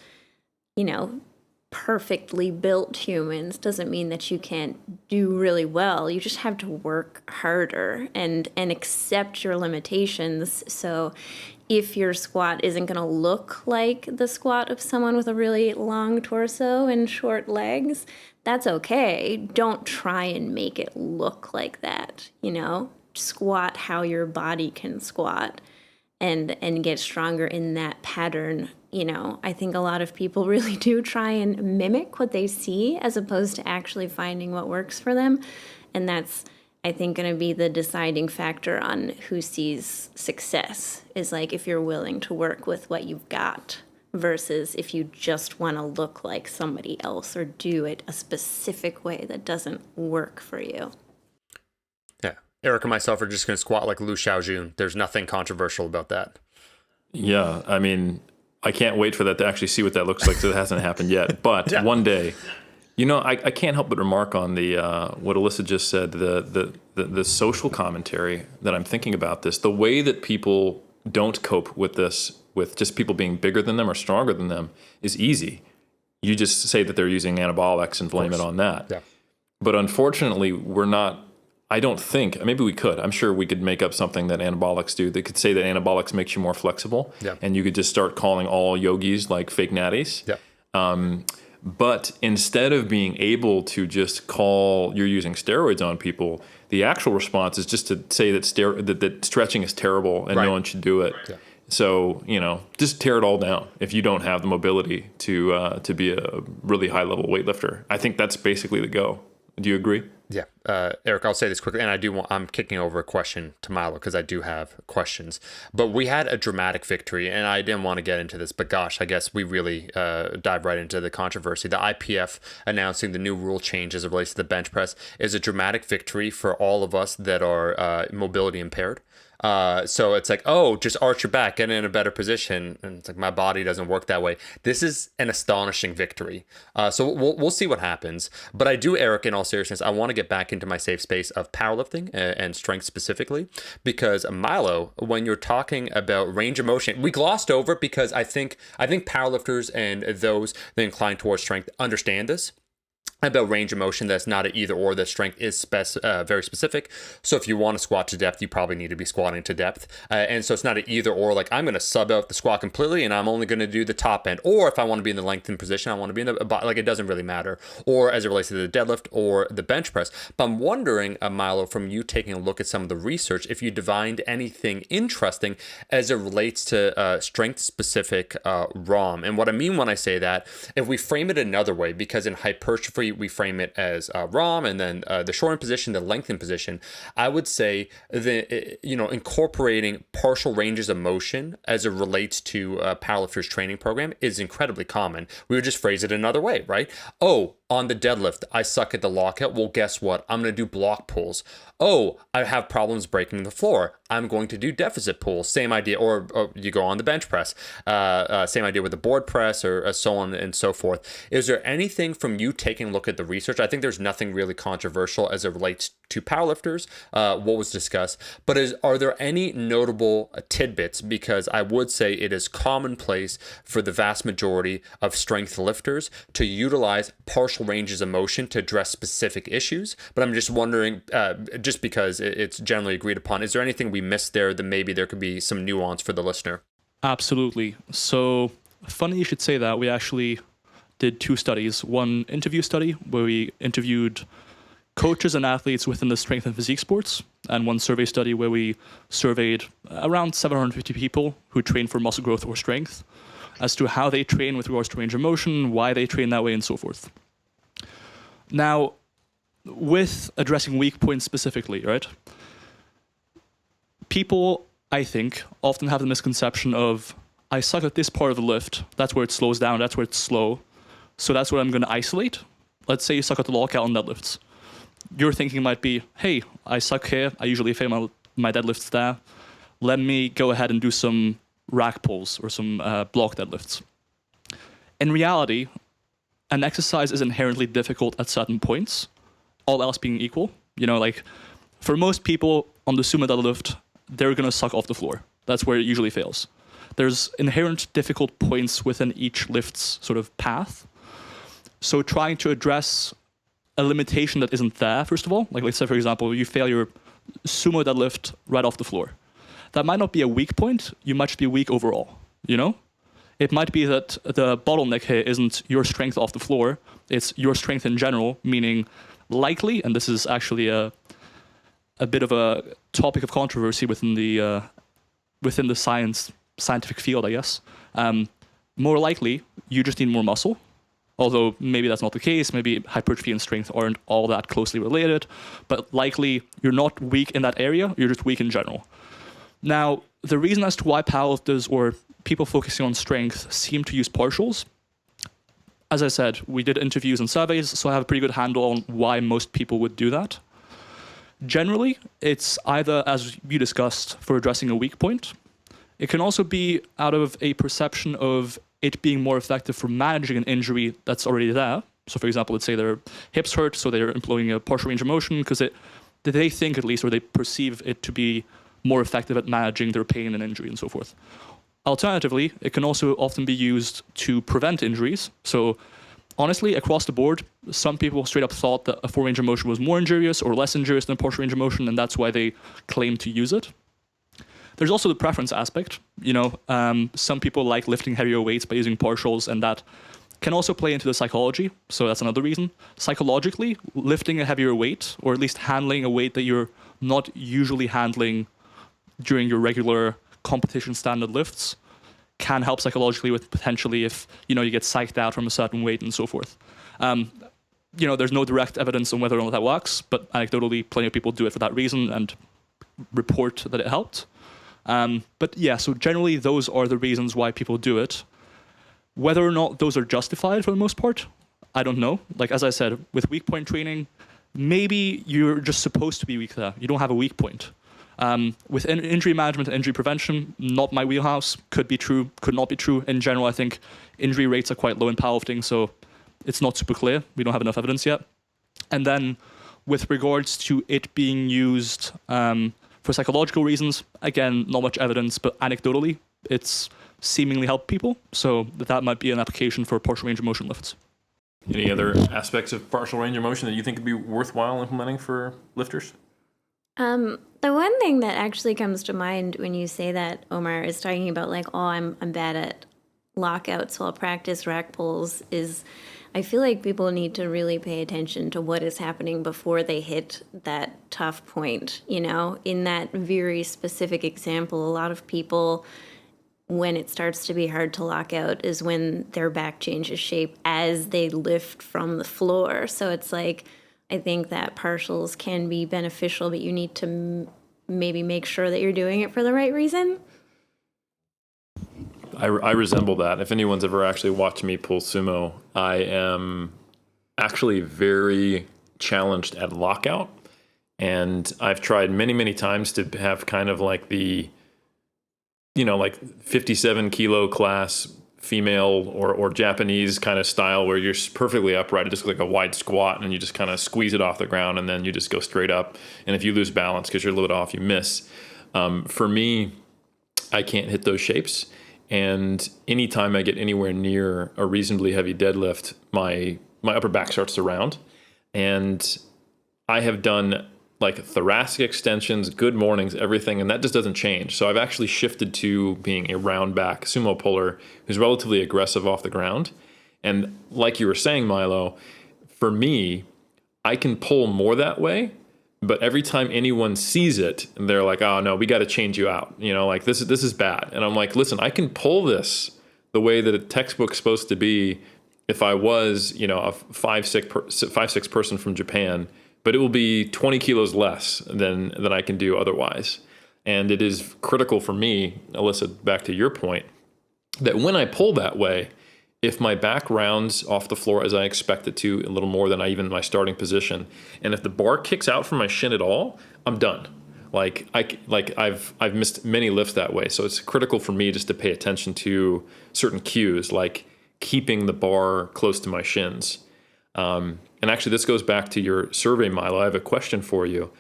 perfectly built humans doesn't mean that you can't do really well. You just have to work harder and accept your limitations. So if your squat isn't going to look like the squat of someone with a really long torso and short legs, that's okay. Don't try and make it look like that, Squat how your body can squat and get stronger in that pattern. I think a lot of people really do try and mimic what they see as opposed to actually finding what works for them. And that's, I think, going to be the deciding factor on who sees success, is like if you're willing to work with what you've got versus if you just want to look like somebody else or do it a specific way that doesn't work for you. Yeah. Eric and myself are just going to squat like Liu Xiaojun. There's nothing controversial about that. Yeah, I mean, I can't wait for that to actually see what that looks like. So it hasn't happened yet, but yeah. One day, I can't help but remark on the what Alyssa just said, the social commentary that I'm thinking about this, the way that people don't cope with this, with just people being bigger than them or stronger than them, is easy. You just say that they're using anabolics and blame it on that. Yeah. But unfortunately, we're not. I don't think, maybe we could. I'm sure we could make up something that anabolics do. They could say that anabolics makes you more flexible, and you could just start calling all yogis like fake natties. Yeah. But instead of being able to just call you're using steroids on people, the actual response is just to say that that stretching is terrible and no one should do it. Yeah. So, just tear it all down if you don't have the mobility to be a really high level weightlifter. I think that's basically the go. Do you agree? Yeah, Eric, I'll say this quickly, and I'm kicking over a question to Milo because I do have questions. But we had a dramatic victory, and I didn't want to get into this, but gosh, I guess we really dive right into the controversy. The IPF announcing the new rule change as it relates to the bench press is a dramatic victory for all of us that are mobility impaired. So it's like, oh, just arch your back, get in a better position. And it's like, my body doesn't work that way. This is an astonishing victory. So we'll see what happens. But I do, Eric, in all seriousness, I want to get back into my safe space of powerlifting and strength specifically, because Milo, when you're talking about range of motion, we glossed over it because I think powerlifters and those that incline towards strength understand this about range of motion. That's not an either or. The strength is very specific. So if you want to squat to depth, you probably need to be squatting to depth. And so it's not an either or, like I'm going to sub out the squat completely and I'm only going to do the top end. Or if I want to be in the lengthened position, I want to be in the, like it doesn't really matter. Or as it relates to the deadlift or the bench press. But I'm wondering, Milo, from you taking a look at some of the research, if you divined anything interesting as it relates to strength specific ROM. And what I mean when I say that, if we frame it another way, because in hypertrophy, we frame it as ROM, and then the shortened position, the lengthened position. I would say incorporating partial ranges of motion as it relates to a powerlifter's training program is incredibly common. We would just phrase it another way, right? Oh, on the deadlift, I suck at the lockout. Well, guess what? I'm going to do block pulls. Oh, I have problems breaking the floor. I'm going to do deficit pulls. Same idea. Or you go on the bench press. Same idea with the board press or so on and so forth. Is there anything from you taking a look at the research? I think there's nothing really controversial as it relates to powerlifters, what was discussed. But are there any notable tidbits? Because I would say it is commonplace for the vast majority of strength lifters to utilize partial ranges of motion to address specific issues. But I'm just wondering, just because it's generally agreed upon, is there anything we missed there that maybe there could be some nuance for the listener? Absolutely. So funny you should say that. We actually did two studies. One interview study where we interviewed coaches and athletes within the strength and physique sports, and one survey study where we surveyed around 750 people who train for muscle growth or strength as to how they train with regards to range of motion, why they train that way, and so forth. Now, with addressing weak points specifically, right? People, I think, often have the misconception of, I suck at this part of the lift, that's where it slows down, that's where it's slow, so that's what I'm going to isolate. Let's say you suck at the lockout on deadlifts. Your thinking might be, hey, I suck here, I usually fail my deadlifts there, let me go ahead and do some rack pulls or some block deadlifts. In reality, an exercise is inherently difficult at certain points, all else being equal. You know, like for most people on the sumo deadlift, they're going to suck off the floor. That's where it usually fails. There's inherent difficult points within each lift's sort of path. So trying to address a limitation that isn't there, first of all, like let's say, for example, you fail your sumo deadlift right off the floor. That might not be a weak point. You might just be weak overall, you know? It might be that the bottleneck here isn't your strength off the floor. It's your strength in general, meaning likely, and this is actually a bit of a topic of controversy within the scientific field, I guess. More likely, you just need more muscle. Although maybe that's not the case. Maybe hypertrophy and strength aren't all that closely related. But likely, you're not weak in that area. You're just weak in general. Now, the reason as to why powerlifters or people focusing on strength seem to use partials, as I said, we did interviews and surveys, so I have a pretty good handle on why most people would do that. Generally, it's either, as you discussed, for addressing a weak point. It can also be out of a perception of it being more effective for managing an injury that's already there. So, for example, let's say their hips hurt, so they're employing a partial range of motion because they think at least, or they perceive it to be more effective at managing their pain and injury and so forth. Alternatively, it can also often be used to prevent injuries. So honestly, across the board, some people straight up thought that a full range of motion was more injurious or less injurious than partial range of motion, and that's why they claim to use it. There's also the preference aspect. You know, some people like lifting heavier weights by using partials, and that can also play into the psychology. So that's another reason. Psychologically, lifting a heavier weight, or at least handling a weight that you're not usually handling during your regular competition standard lifts, can help psychologically with potentially if, you know, you get psyched out from a certain weight and so forth. there's no direct evidence on whether or not that works, but anecdotally, plenty of people do it for that reason and report that it helped. But yeah, so generally those are the reasons why people do it. Whether or not those are justified for the most part, I don't know. Like, as I said, with weak point training, maybe you're just supposed to be weak there. You don't have a weak point. With injury management and injury prevention, not my wheelhouse. Could be true, could not be true. In general, I think injury rates are quite low in powerlifting, so it's not super clear. We don't have enough evidence yet. And then with regards to it being used for psychological reasons, again, not much evidence, but anecdotally, it's seemingly helped people. So that might be an application for partial range of motion lifts. Any other aspects of partial range of motion that you think would be worthwhile implementing for lifters? The one thing that actually comes to mind when you say that, Omar, is talking about like, oh, I'm bad at lockouts while practice rack pulls, is I feel like people need to really pay attention to what is happening before they hit that tough point. In that very specific example, a lot of people, when it starts to be hard to lock out is when their back changes shape as they lift from the floor. So it's like, I think that partials can be beneficial, but you need to maybe make sure that you're doing it for the right reason. I resemble that. If anyone's ever actually watched me pull sumo, I am actually very challenged at lockout. And I've tried many, many times to have kind of like the, like 57 kilo class female or Japanese kind of style where you're perfectly upright. It just looks like a wide squat and you just kind of squeeze it off the ground and then you just go straight up. And if you lose balance because you're a little bit off, you miss. For me, I can't hit those shapes. And anytime I get anywhere near a reasonably heavy deadlift, my upper back starts to round. And I have done like thoracic extensions, good mornings, everything, and that just doesn't change. So I've actually shifted to being a round back sumo puller who's relatively aggressive off the ground. And like you were saying, Milo, for me, I can pull more that way, but every time anyone sees it, they're like, oh no, we got to change you out. Like this is bad. And I'm like, listen, I can pull this the way that a textbook's supposed to be if I was, a 5'6" person from Japan, but it will be 20 kilos less than I can do otherwise. And it is critical for me, Alyssa, back to your point, that when I pull that way, if my back rounds off the floor as I expect it to, a little more than my starting position, and if the bar kicks out from my shin at all, I'm done. I've missed many lifts that way. So it's critical for me just to pay attention to certain cues, like keeping the bar close to my shins. And actually, this goes back to your survey, Milo. I have a question for you.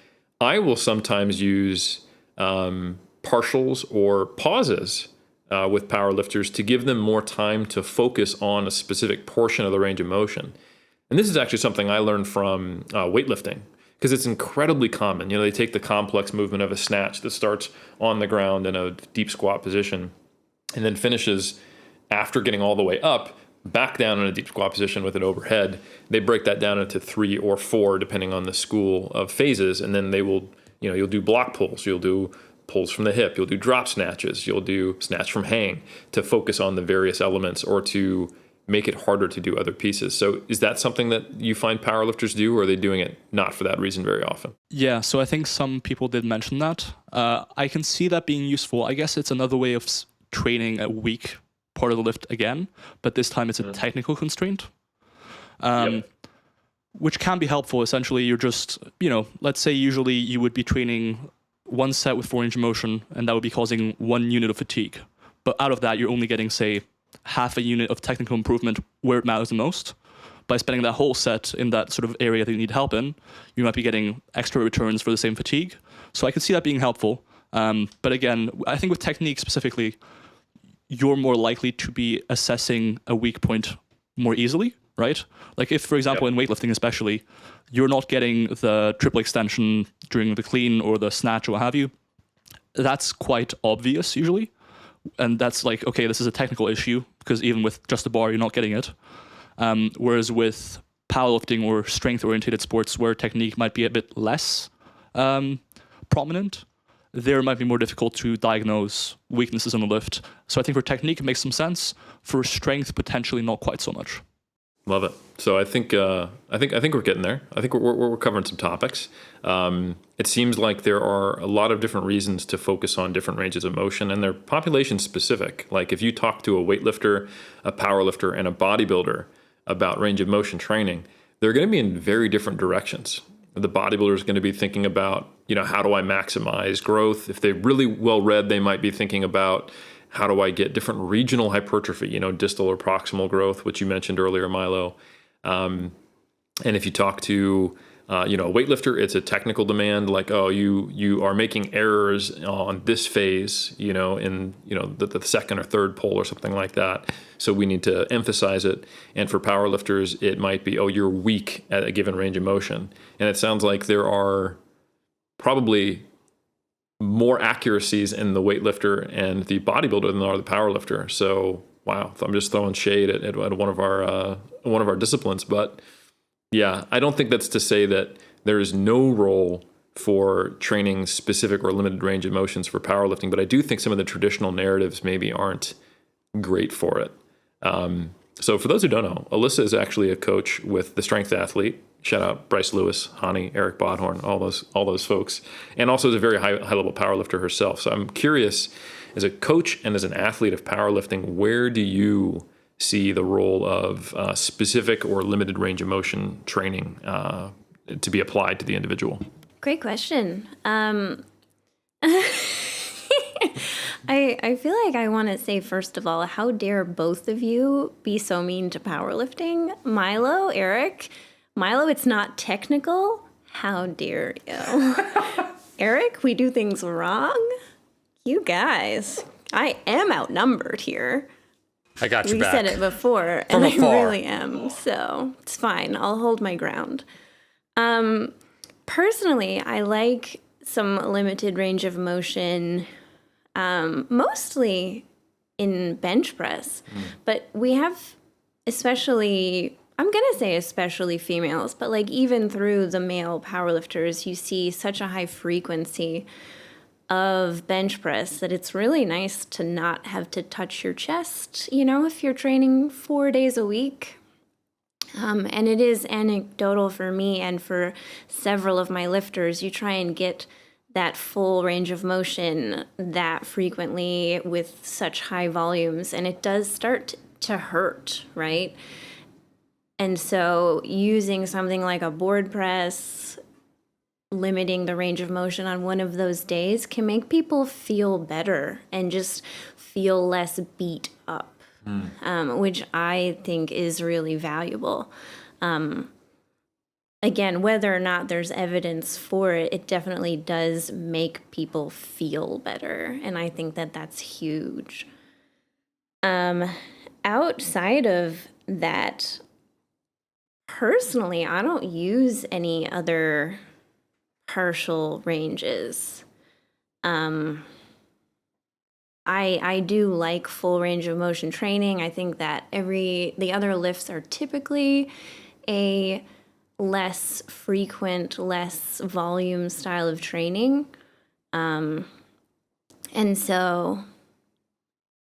I will sometimes use partials or pauses with powerlifters to give them more time to focus on a specific portion of the range of motion. And this is actually something I learned from weightlifting, because it's incredibly common. They take the complex movement of a snatch that starts on the ground in a deep squat position and then finishes after getting all the way up back down in a deep squat position with an overhead. They break that down into 3 or 4, depending on the school of phases. And then they will, you'll do block pulls. You'll do pulls from the hip. You'll do drop snatches. You'll do snatch from hang to focus on the various elements or to make it harder to do other pieces. So is that something that you find powerlifters do, or are they doing it not for that reason very often? Yeah, so I think some people did mention that. I can see that being useful. I guess it's another way of training a weak part of the lift again, but this time it's a technical constraint, which can be helpful. Essentially, you're just, let's say usually you would be training one set with 4 range of motion, and that would be causing 1 unit of fatigue. But out of that, you're only getting, say, half a unit of technical improvement where it matters the most. By spending that whole set in that sort of area that you need help in, you might be getting extra returns for the same fatigue. So I could see that being helpful. But again, I think with technique specifically, you're more likely to be assessing a weak point more easily, right? Like if, for example, in weightlifting especially, you're not getting the triple extension during the clean or the snatch or what have you, that's quite obvious usually. And that's like, okay, this is a technical issue because even with just a bar, you're not getting it. Whereas with powerlifting or strength-oriented sports where technique might be a bit less prominent, there might be more difficult to diagnose weaknesses in the lift. So I think for technique, it makes some sense. For strength, potentially not quite so much. Love it. So I think we're getting there. I think we're covering some topics. It seems like there are a lot of different reasons to focus on different ranges of motion, and they're population specific. Like if you talk to a weightlifter, a powerlifter, and a bodybuilder about range of motion training, they're going to be in very different directions. The bodybuilder is going to be thinking about, how do I maximize growth? If they're really well read, they might be thinking about, how do I get different regional hypertrophy, distal or proximal growth, which you mentioned earlier, Milo. And if you talk to, a weightlifter, it's a technical demand, like, oh, you are making errors on this phase, in, the second or third pull or something like that. So we need to emphasize it. And for powerlifters, it might be, oh, you're weak at a given range of motion. And it sounds like there are probably more accuracies in the weightlifter and the bodybuilder than there are the powerlifter. So, wow, I'm just throwing shade at one of our disciplines. But yeah, I don't think that's to say that there is no role for training specific or limited range of motions for powerlifting. But I do think some of the traditional narratives maybe aren't great for it. So for those who don't know, Alyssa is actually a coach with the Strength Athlete. Shout out Bryce Lewis, Hani, Eric Bodhorn, all those folks, and also is a very high level powerlifter herself. So I'm curious, as a coach and as an athlete of powerlifting, where do you see the role of specific or limited range of motion training to be applied to the individual? Great question. I feel like I want to say, first of all, how dare both of you be so mean to powerlifting? Milo, Eric, it's not technical. How dare you? Eric, we do things wrong. You guys, I am outnumbered here. I got you we back. We said it before, and I really am. So it's fine. I'll hold my ground. Personally, I like some limited range of motion, mostly in bench press. But we have, especially, I'm going to say especially females, but like even through the male powerlifters, you see such a high frequency of bench press that it's really nice to not have to touch your chest, if you're training 4 days a week. And it is anecdotal for me and for several of my lifters. You try and get that full range of motion that frequently with such high volumes, and it does start to hurt, right? And so using something like a board press, limiting the range of motion on one of those days can make people feel better and just feel less beat up, which I think is really valuable. Again, whether or not there's evidence for it, it definitely does make people feel better. And I think that that's huge. Outside of that, personally, I don't use any other partial ranges. I do like full range of motion training. I think that the other lifts are typically a less frequent, less volume style of training. And so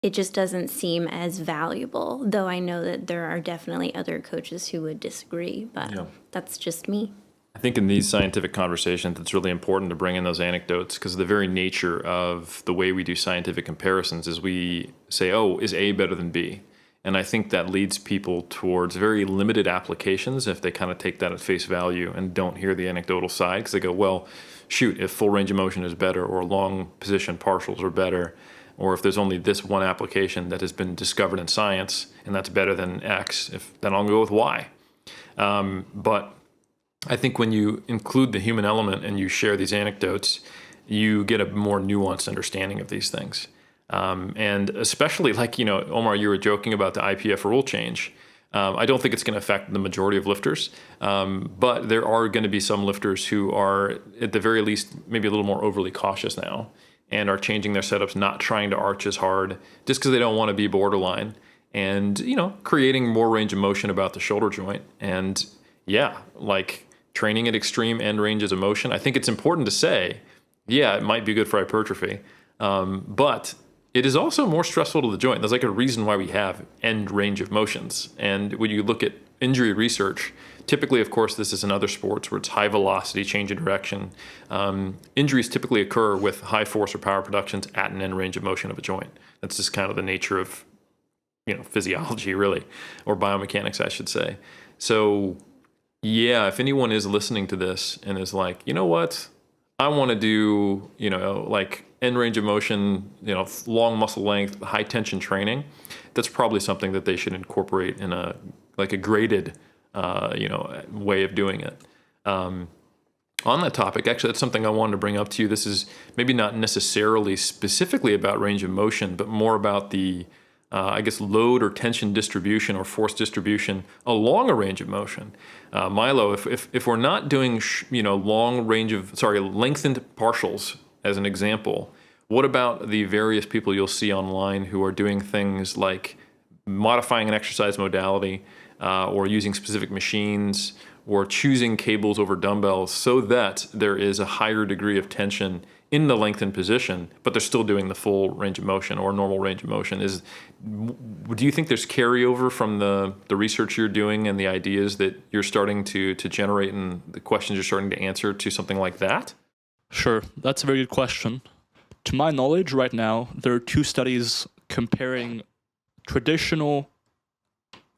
it just doesn't seem as valuable, though I know that there are definitely other coaches who would disagree, but that's just me. I think in these scientific conversations, it's really important to bring in those anecdotes because the very nature of the way we do scientific comparisons is we say, oh, is A better than B? And I think that leads people towards very limited applications if they kind of take that at face value and don't hear the anecdotal side because they go, well, shoot, if full range of motion is better or long position partials are better, or if there's only this one application that has been discovered in science and that's better than X, then I'll go with Y. But I think when you include the human element and you share these anecdotes, you get a more nuanced understanding of these things. And especially like, Omar, you were joking about the IPF rule change. I don't think it's going to affect the majority of lifters, but there are going to be some lifters who are, at the very least, maybe a little more overly cautious now and are changing their setups, not trying to arch as hard just because they don't want to be borderline and, creating more range of motion about the shoulder joint. And like training at extreme end ranges of motion. I think it's important to say, it might be good for hypertrophy, but it is also more stressful to the joint. There's like a reason why we have end range of motions. And when you look at injury research, typically, of course, this is in other sports where it's high velocity, change of direction. Injuries typically occur with high force or power productions at an end range of motion of a joint. That's just kind of the nature of, physiology, really, or biomechanics, I should say. So, yeah, if anyone is listening to this and is like, you know what, I want to do, like end range of motion, long muscle length, high tension training, that's probably something that they should incorporate in a graded, way of doing it. On that topic, actually, that's something I wanted to bring up to you. This is maybe not necessarily specifically about range of motion, but more about the, load or tension distribution or force distribution along a range of motion. Milo, if we're not doing, lengthened partials as an example, what about the various people you'll see online who are doing things like modifying an exercise modality, or using specific machines, or choosing cables over dumbbells so that there is a higher degree of tension in the lengthened position, but they're still doing the full range of motion or normal range of motion? Do you think there's carryover from the research you're doing and the ideas that you're starting to generate and the questions you're starting to answer to something like that? Sure, that's a very good question. To my knowledge, right now, there are 2 studies comparing traditional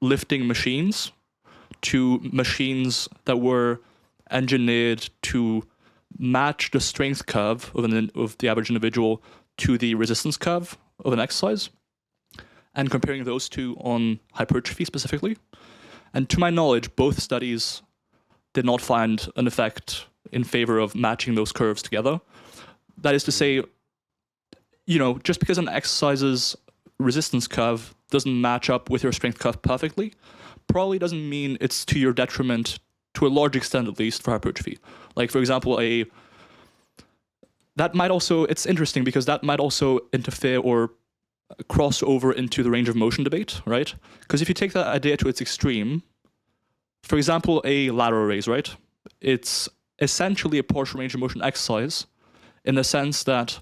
lifting machines to machines that were engineered to match the strength curve of the average individual to the resistance curve of an exercise, and comparing those 2 on hypertrophy specifically. And to my knowledge, both studies did not find an effect in favor of matching those curves together. That is to say, just because an exercise's resistance curve doesn't match up with your strength curve perfectly, probably doesn't mean it's to your detriment, to a large extent at least, for hypertrophy. Like, for example, it's interesting because that might also interfere or cross over into the range of motion debate, right? Because if you take that idea to its extreme, for example, a lateral raise, right? It's essentially a partial range of motion exercise in the sense that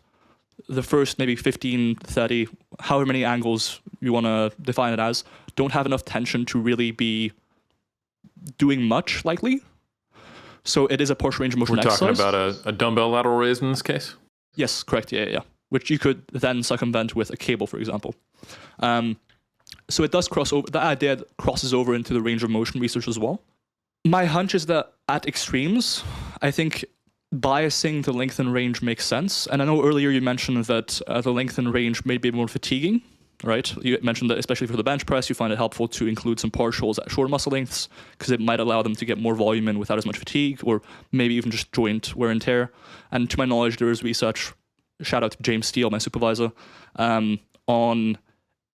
the first maybe 15, 30, however many angles you want to define it as, don't have enough tension to really be doing much, likely. So it is a partial range of motion exercise. We're talking about a dumbbell lateral raise in this case? Yes, correct, yeah. Which you could then circumvent with a cable, for example. So it does cross over, that idea crosses over into the range of motion research as well. My hunch is that at extremes, I think biasing the length and range makes sense. And I know earlier you mentioned that the length and range may be more fatiguing, right? You mentioned that especially for the bench press, you find it helpful to include some partials at shorter muscle lengths because it might allow them to get more volume in without as much fatigue, or maybe even just joint wear and tear. And to my knowledge, there is research, shout out to James Steele, my supervisor, on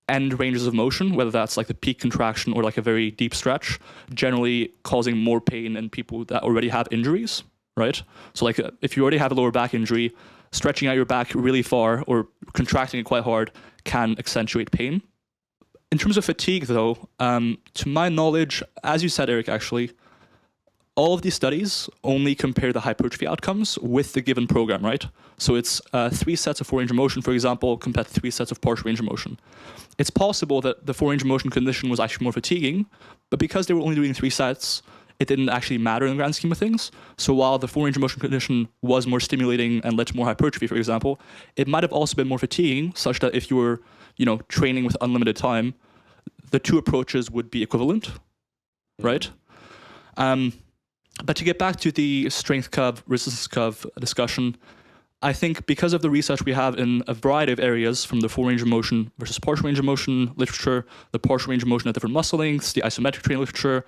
end ranges of motion, whether that's like the peak contraction or like a very deep stretch, generally causing more pain in people that already have injuries, right? So like if you already have a lower back injury, stretching out your back really far or contracting it quite hard can accentuate pain. In terms of fatigue though, to my knowledge, as you said, Eric, actually, all of these studies only compare the hypertrophy outcomes with the given program, right? So it's 3 sets of full range of motion, for example, compared to 3 sets of partial range of motion. It's possible that the full range of motion condition was actually more fatiguing, but because they were only doing 3 sets, it didn't actually matter in the grand scheme of things. So while the full range of motion condition was more stimulating and led to more hypertrophy, for example, it might have also been more fatiguing, such that if you were, training with unlimited time, the 2 approaches would be equivalent, right? But to get back to the strength curve, resistance curve discussion, I think because of the research we have in a variety of areas, from the full range of motion versus partial range of motion literature, the partial range of motion at different muscle lengths, the isometric training literature,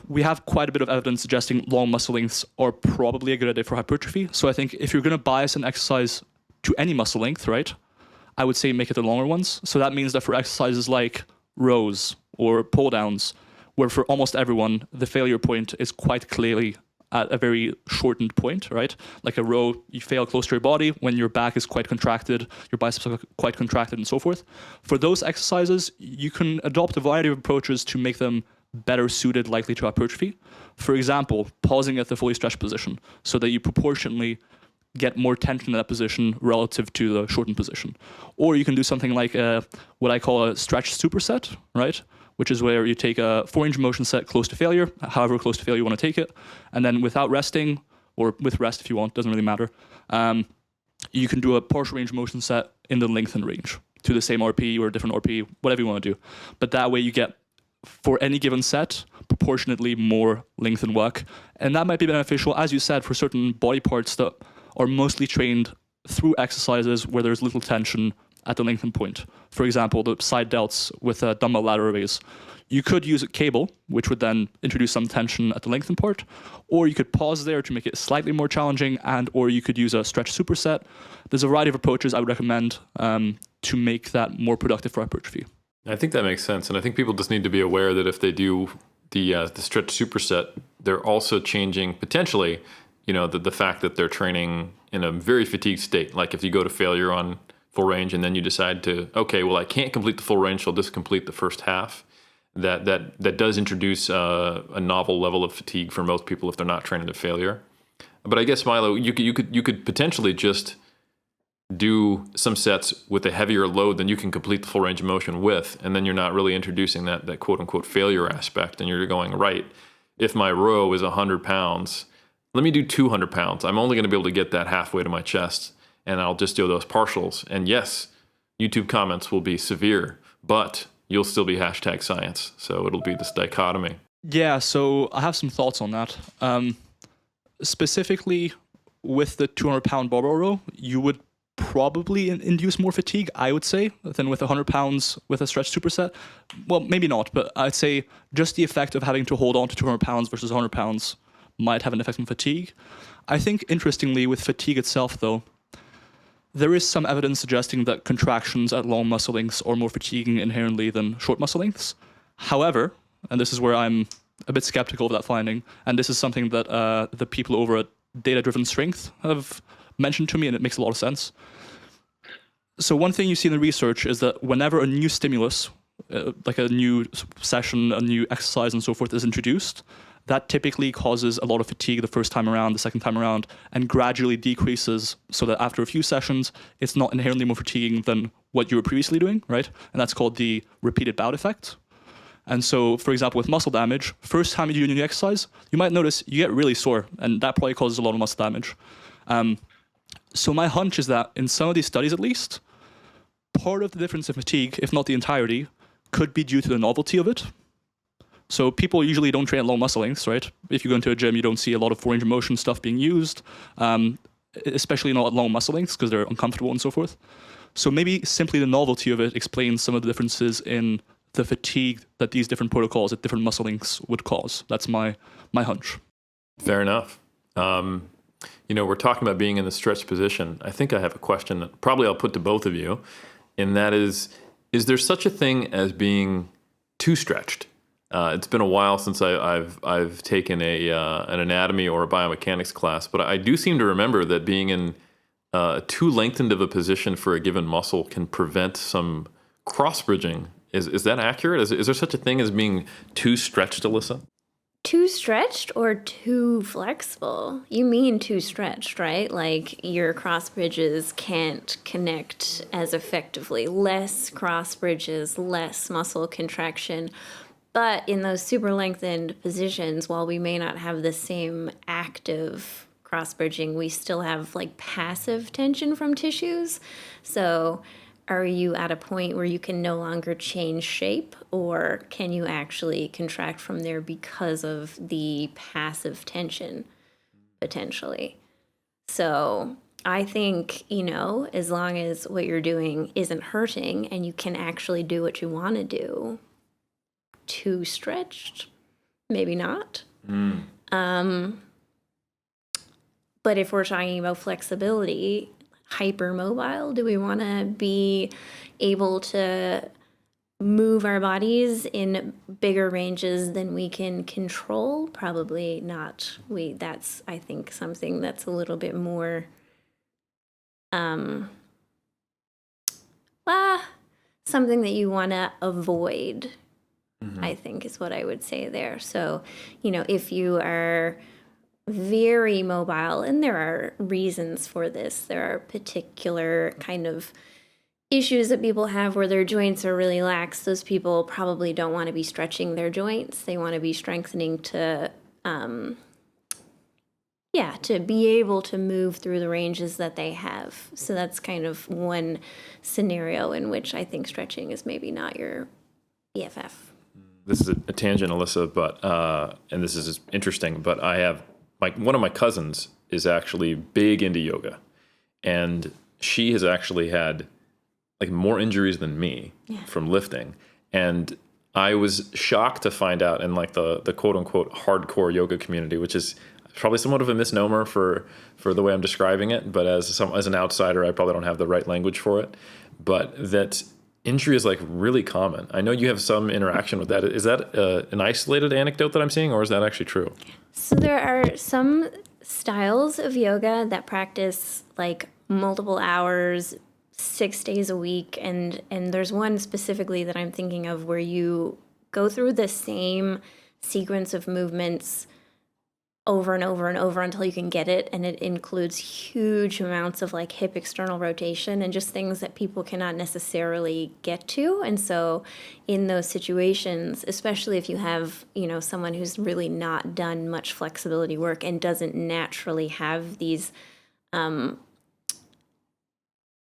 we have quite a bit of evidence suggesting long muscle lengths are probably a good idea for hypertrophy. So I think if you're going to bias an exercise to any muscle length, right, I would say make it the longer ones. So that means that for exercises like rows or pull downs, where for almost everyone, the failure point is quite clearly at a very shortened point, right? Like a row, you fail close to your body when your back is quite contracted, your biceps are quite contracted, and so forth. For those exercises, you can adopt a variety of approaches to make them better suited likely to hypertrophy. For example, pausing at the fully stretched position so that you proportionally get more tension in that position relative to the shortened position. Or you can do something like what I call a stretch superset, right? which is where you take a 4-range of motion set close to failure, however close to failure you want to take it, and then without resting, or with rest if you want, doesn't really matter, you can do a partial range of motion set in the lengthened range to the same RP or a different RP, whatever you want to do. But that way you get, for any given set, proportionately more lengthened work. And that might be beneficial, as you said, for certain body parts that are mostly trained through exercises where there's little tension at the lengthen point. For example, the side delts with dumbbell ladder raise. You could use a cable, which would then introduce some tension at the lengthen part, or you could pause there to make it slightly more challenging, or you could use a stretch superset. There's a variety of approaches I would recommend to make that more productive for hypertrophy. I think that makes sense, and I think people just need to be aware that if they do the stretch superset, they're also changing potentially, the fact that they're training in a very fatigued state. Like if you go to failure on full range and then you decide to, okay, well I can't complete the full range, so I'll just complete the first half. That does introduce a novel level of fatigue for most people if they're not training to failure. But I guess, Milo, you could potentially just do some sets with a heavier load than you can complete the full range of motion with, and then you're not really introducing that quote unquote failure aspect, and you're going, right, if my row is 100 pounds, let me do 200 pounds. I'm only going to be able to get that halfway to my chest, and I'll just do those partials. And yes, YouTube comments will be severe, but you'll still be #science. So it'll be this dichotomy. Yeah, so I have some thoughts on that. Specifically, with the 200-pound barbell row, you would probably induce more fatigue, I would say, than with 100 pounds with a stretch superset. Well, maybe not, but I'd say just the effect of having to hold on to 200 pounds versus 100 pounds might have an effect on fatigue. I think, interestingly, with fatigue itself, though, there is some evidence suggesting that contractions at long muscle lengths are more fatiguing inherently than short muscle lengths. However, and this is where I'm a bit skeptical of that finding, and this is something that the people over at Data-Driven Strength have mentioned to me, and it makes a lot of sense. So one thing you see in the research is that whenever a new stimulus, like a new session, a new exercise and so forth is introduced, that typically causes a lot of fatigue the first time around, the second time around, and gradually decreases so that after a few sessions, it's not inherently more fatiguing than what you were previously doing, right? And that's called the repeated bout effect. And so, for example, with muscle damage, first time you do a new exercise, you might notice you get really sore, and that probably causes a lot of muscle damage. So my hunch is that in some of these studies, at least, part of the difference in fatigue, if not the entirety, could be due to the novelty of it. So people usually don't train at low muscle lengths, right? If you go into a gym, you don't see a lot of 4-range of motion stuff being used, especially not at low muscle lengths because they're uncomfortable and so forth. So maybe simply the novelty of it explains some of the differences in the fatigue that these different protocols at different muscle lengths would cause. That's my hunch. Fair enough. We're talking about being in the stretched position. I think I have a question that probably I'll put to both of you, and that is there such a thing as being too stretched? It's been a while since I've taken an anatomy or a biomechanics class, but I do seem to remember that being in too lengthened of a position for a given muscle can prevent some cross bridging. Is that accurate? Is there such a thing as being too stretched, Alyssa? Too stretched or too flexible? You mean too stretched, right? Like your cross bridges can't connect as effectively. Less cross bridges, less muscle contraction. But in those super lengthened positions, while we may not have the same active cross bridging, we still have like passive tension from tissues. So are you at a point where you can no longer change shape, or can you actually contract from there because of the passive tension potentially? So I think, as long as what you're doing isn't hurting and you can actually do what you want to do, too stretched, maybe not. But if we're talking about flexibility, hypermobile, do we want to be able to move our bodies in bigger ranges than we can control? Probably not. That's, I think, something that's a little bit more something that you want to avoid. I think is what I would say there. So, if you are very mobile, and there are reasons for this, there are particular kind of issues that people have where their joints are really lax, those people probably don't want to be stretching their joints. They want to be strengthening to, to be able to move through the ranges that they have. So that's kind of one scenario in which I think stretching is maybe not your BFF. This is a tangent, Alyssa, but and this is interesting, but I have one of my cousins is actually big into yoga, and she has actually had like more injuries than me from lifting. And I was shocked to find out in like the quote unquote hardcore yoga community, which is probably somewhat of a misnomer for the way I'm describing it. But as an outsider, I probably don't have the right language for it. But that injury is like really common. I know you have some interaction with that. Is that an isolated anecdote that I'm seeing, or is that actually true? So there are some styles of yoga that practice like multiple hours, 6 days a week, and there's one specifically that I'm thinking of where you go through the same sequence of movements over and over and over until you can get it, and it includes huge amounts of like hip external rotation and just things that people cannot necessarily get to. And so in those situations, especially if you have, someone who's really not done much flexibility work and doesn't naturally have these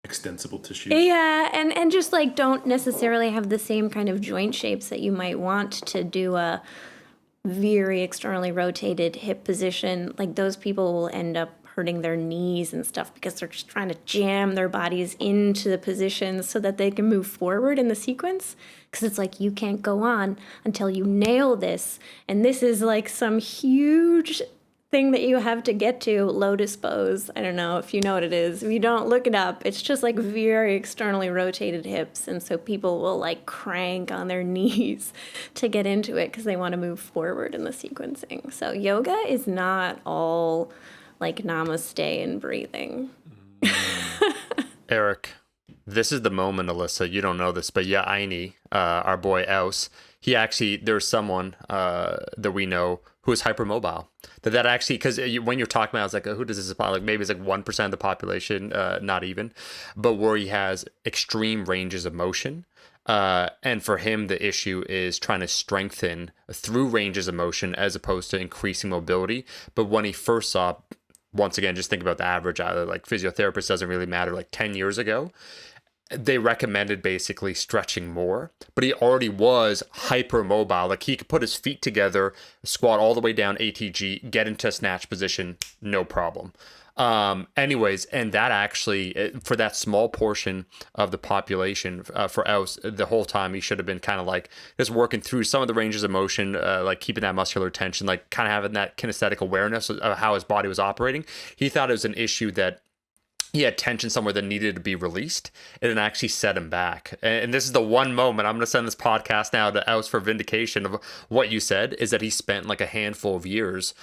extensible tissue. Yeah, and just like don't necessarily have the same kind of joint shapes that you might want to do a very externally rotated hip position. Like those people will end up hurting their knees and stuff because they're just trying to jam their bodies into the positions so that they can move forward in the sequence. Because it's like you can't go on until you nail this. And this is like some huge thing that you have to get to, lotus pose. I don't know if you know what it is. If you don't, look it up. It's just like very externally rotated hips. And so people will like crank on their knees to get into it because they want to move forward in the sequencing. So yoga is not all like namaste and breathing. Eric, this is the moment, Alyssa. You don't know this, but Aini, our boy Aus, there's someone that we know who is hypermobile. That actually, because when you're talking about, I was like, who does this apply? Like maybe it's like 1% of the population, not even, but where he has extreme ranges of motion. And for him, the issue is trying to strengthen through ranges of motion as opposed to increasing mobility. But when he first saw, once again, just think about the average, like physiotherapist doesn't really matter, like 10 years ago, they recommended basically stretching more, but he already was hypermobile. Like he could put his feet together, squat all the way down ATG, get into a snatch position, no problem. Anyways, and that actually, for that small portion of the population, for Aus, the whole time he should have been kind of like just working through some of the ranges of motion, like keeping that muscular tension, like kind of having that kinesthetic awareness of how his body was operating. He thought it was an issue that he had tension somewhere that needed to be released, and it actually set him back. And this is the one moment I'm going to send this podcast now to Aus for vindication of what you said, is that he spent like a handful of years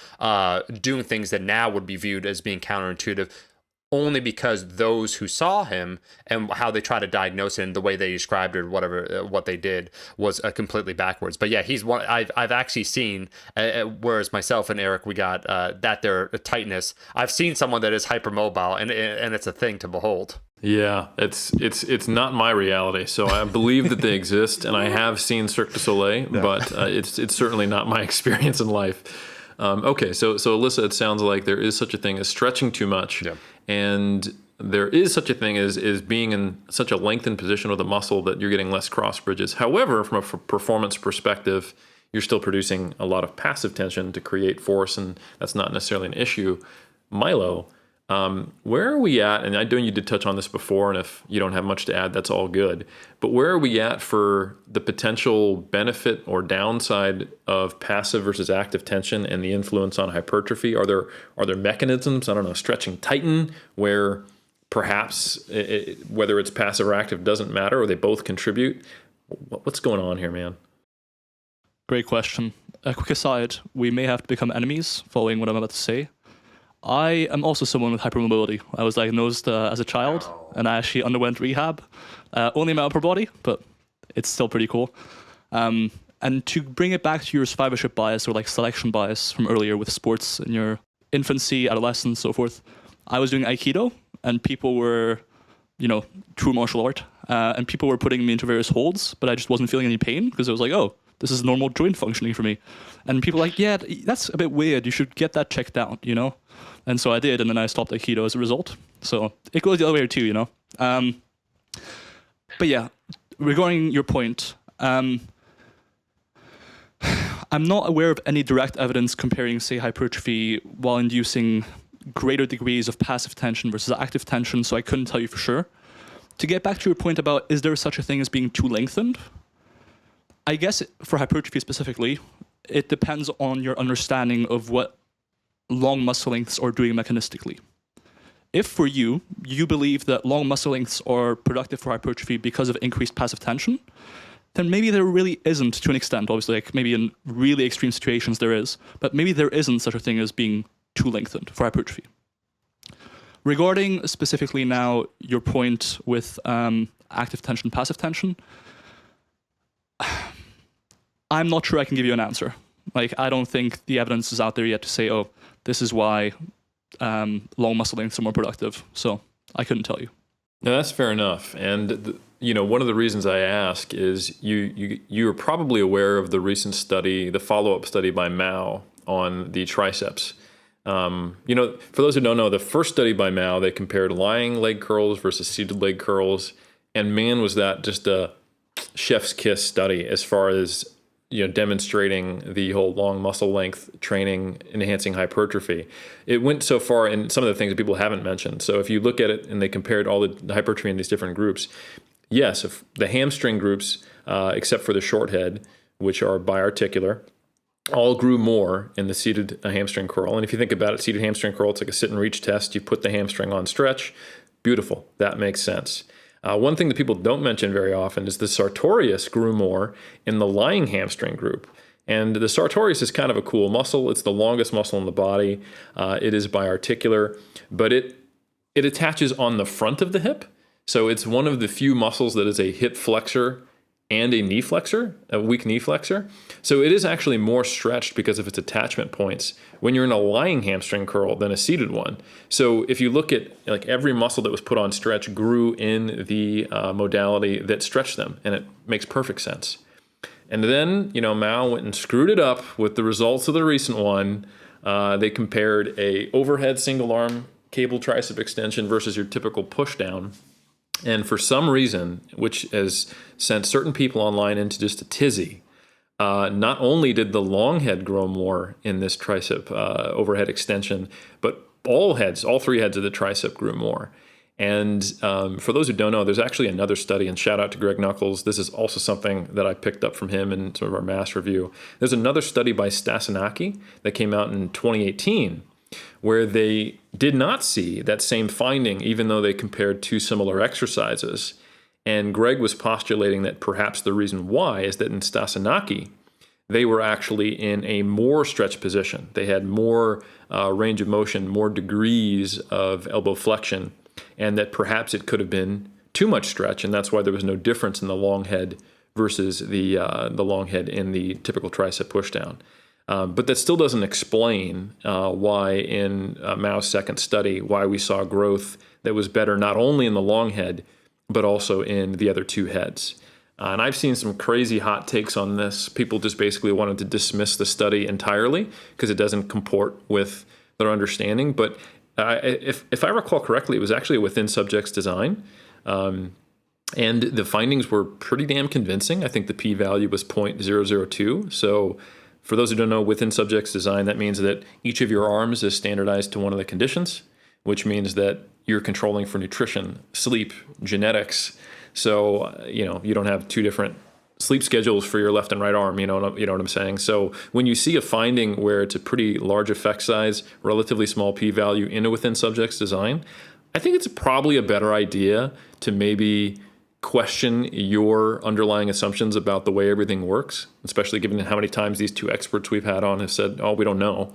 doing things that now would be viewed as being counterintuitive, only because those who saw him and how they try to diagnose it and the way they described it or whatever, what they did was completely backwards. But yeah, he's one I've actually seen, whereas myself and Eric, we got that their tightness. I've seen someone that is hypermobile, and it's a thing to behold. Yeah, it's not my reality. So I believe that they exist, and I have seen Cirque du Soleil, but it's certainly not my experience in life. Okay, so Alyssa, it sounds like there is such a thing as stretching too much, and there is such a thing as being in such a lengthened position with a muscle that you're getting less cross bridges. However, from a performance perspective, you're still producing a lot of passive tension to create force, and that's not necessarily an issue. Milo, where are we at? And I know you did touch on this before, and if you don't have much to add, that's all good. But where are we at for the potential benefit or downside of passive versus active tension and the influence on hypertrophy? Are there mechanisms, I don't know, stretching tighten, where perhaps whether it's passive or active doesn't matter, or they both contribute? What's going on here, man? Great question. A quick aside, we may have to become enemies following what I'm about to say. I am also someone with hypermobility. I was diagnosed as a child, and I actually underwent rehab. Only my upper body, but it's still pretty cool. And to bring it back to your survivorship bias or like selection bias from earlier with sports in your infancy, adolescence, so forth, I was doing Aikido, and people were, true martial art, and people were putting me into various holds, but I just wasn't feeling any pain because I was like, oh, this is normal joint functioning for me. And people were like, yeah, that's a bit weird. You should get that checked out, you know? And so I did, and then I stopped Aikido as a result. So it goes the other way too, you know? But yeah, regarding your point, I'm not aware of any direct evidence comparing, say, hypertrophy while inducing greater degrees of passive tension versus active tension, so I couldn't tell you for sure. To get back to your point about is there such a thing as being too lengthened, I guess for hypertrophy specifically, it depends on your understanding of what long muscle lengths are doing mechanistically. If for you believe that long muscle lengths are productive for hypertrophy because of increased passive tension, then maybe there really isn't, to an extent, obviously, like maybe in really extreme situations there is, but maybe there isn't such a thing as being too lengthened for hypertrophy. Regarding specifically now your point with active tension, passive tension, I'm not sure I can give you an answer. Like, I don't think the evidence is out there yet to say, oh, this is why long muscle lengths are more productive. So I couldn't tell you. No, that's fair enough. And one of the reasons I ask is you're probably aware of the recent study, the follow-up study by Mao on the triceps. For those who don't know, the first study by Mao, they compared lying leg curls versus seated leg curls, and man, was that just a chef's kiss study as far as demonstrating the whole long muscle length training, enhancing hypertrophy. It went so far in some of the things that people haven't mentioned. So if you look at it and they compared all the hypertrophy in these different groups, yes, if the hamstring groups, except for the short head, which are biarticular, all grew more in the seated hamstring curl. And if you think about it, seated hamstring curl, it's like a sit and reach test. You put the hamstring on stretch. Beautiful. That makes sense. One thing that people don't mention very often is the sartorius grew more in the lying hamstring group. And the sartorius is kind of a cool muscle. It's the longest muscle in the body. It is biarticular, but it attaches on the front of the hip. So it's one of the few muscles that is a hip flexor and a knee flexor, a weak knee flexor. So it is actually more stretched because of its attachment points when you're in a lying hamstring curl than a seated one. So if you look at like every muscle that was put on stretch grew in the modality that stretched them, and it makes perfect sense. And then, Mao went and screwed it up with the results of the recent one. They compared a overhead single arm cable tricep extension versus your typical push down. And for some reason, which has sent certain people online into just a tizzy, not only did the long head grow more in this tricep overhead extension, but all three heads of the tricep grew more. And for those who don't know, there's actually another study, and shout out to Greg Knuckles. This is also something that I picked up from him in some of our mass review. There's another study by Stasinaki that came out in 2018, where they did not see that same finding, even though they compared two similar exercises. And Greg was postulating that perhaps the reason why is that in Stasinaki, they were actually in a more stretched position. They had more range of motion, more degrees of elbow flexion, and that perhaps it could have been too much stretch, and that's why there was no difference in the long head versus the long head in the typical tricep pushdown. But that still doesn't explain why in Mao's second study, why we saw growth that was better not only in the long head, but also in the other two heads. And I've seen some crazy hot takes on this. People just basically wanted to dismiss the study entirely because it doesn't comport with their understanding. But if I recall correctly, it was actually a within subjects design. And the findings were pretty damn convincing. I think the p-value was 0.002. So for those who don't know, within subjects design, that means that each of your arms is standardized to one of the conditions, which means that you're controlling for nutrition, sleep, genetics. So, you don't have two different sleep schedules for your left and right arm, you know what I'm saying? So when you see a finding where it's a pretty large effect size, relatively small p-value in a within subjects design, I think it's probably a better idea to maybe question your underlying assumptions about the way everything works, especially given how many times these two experts we've had on have said, oh, we don't know,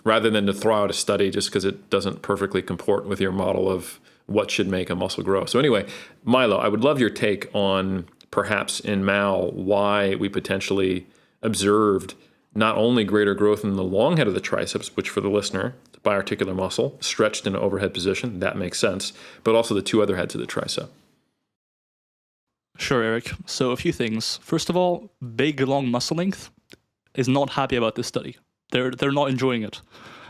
rather than to throw out a study just because it doesn't perfectly comport with your model of what should make a muscle grow. So anyway, Milo, I would love your take on perhaps in Mao why we potentially observed not only greater growth in the long head of the triceps, which for the listener, the biarticular muscle, stretched in an overhead position, that makes sense, but also the two other heads of the tricep. Sure, Eric. So a few things. First of all, big long muscle length is not happy about this study. They're not enjoying it.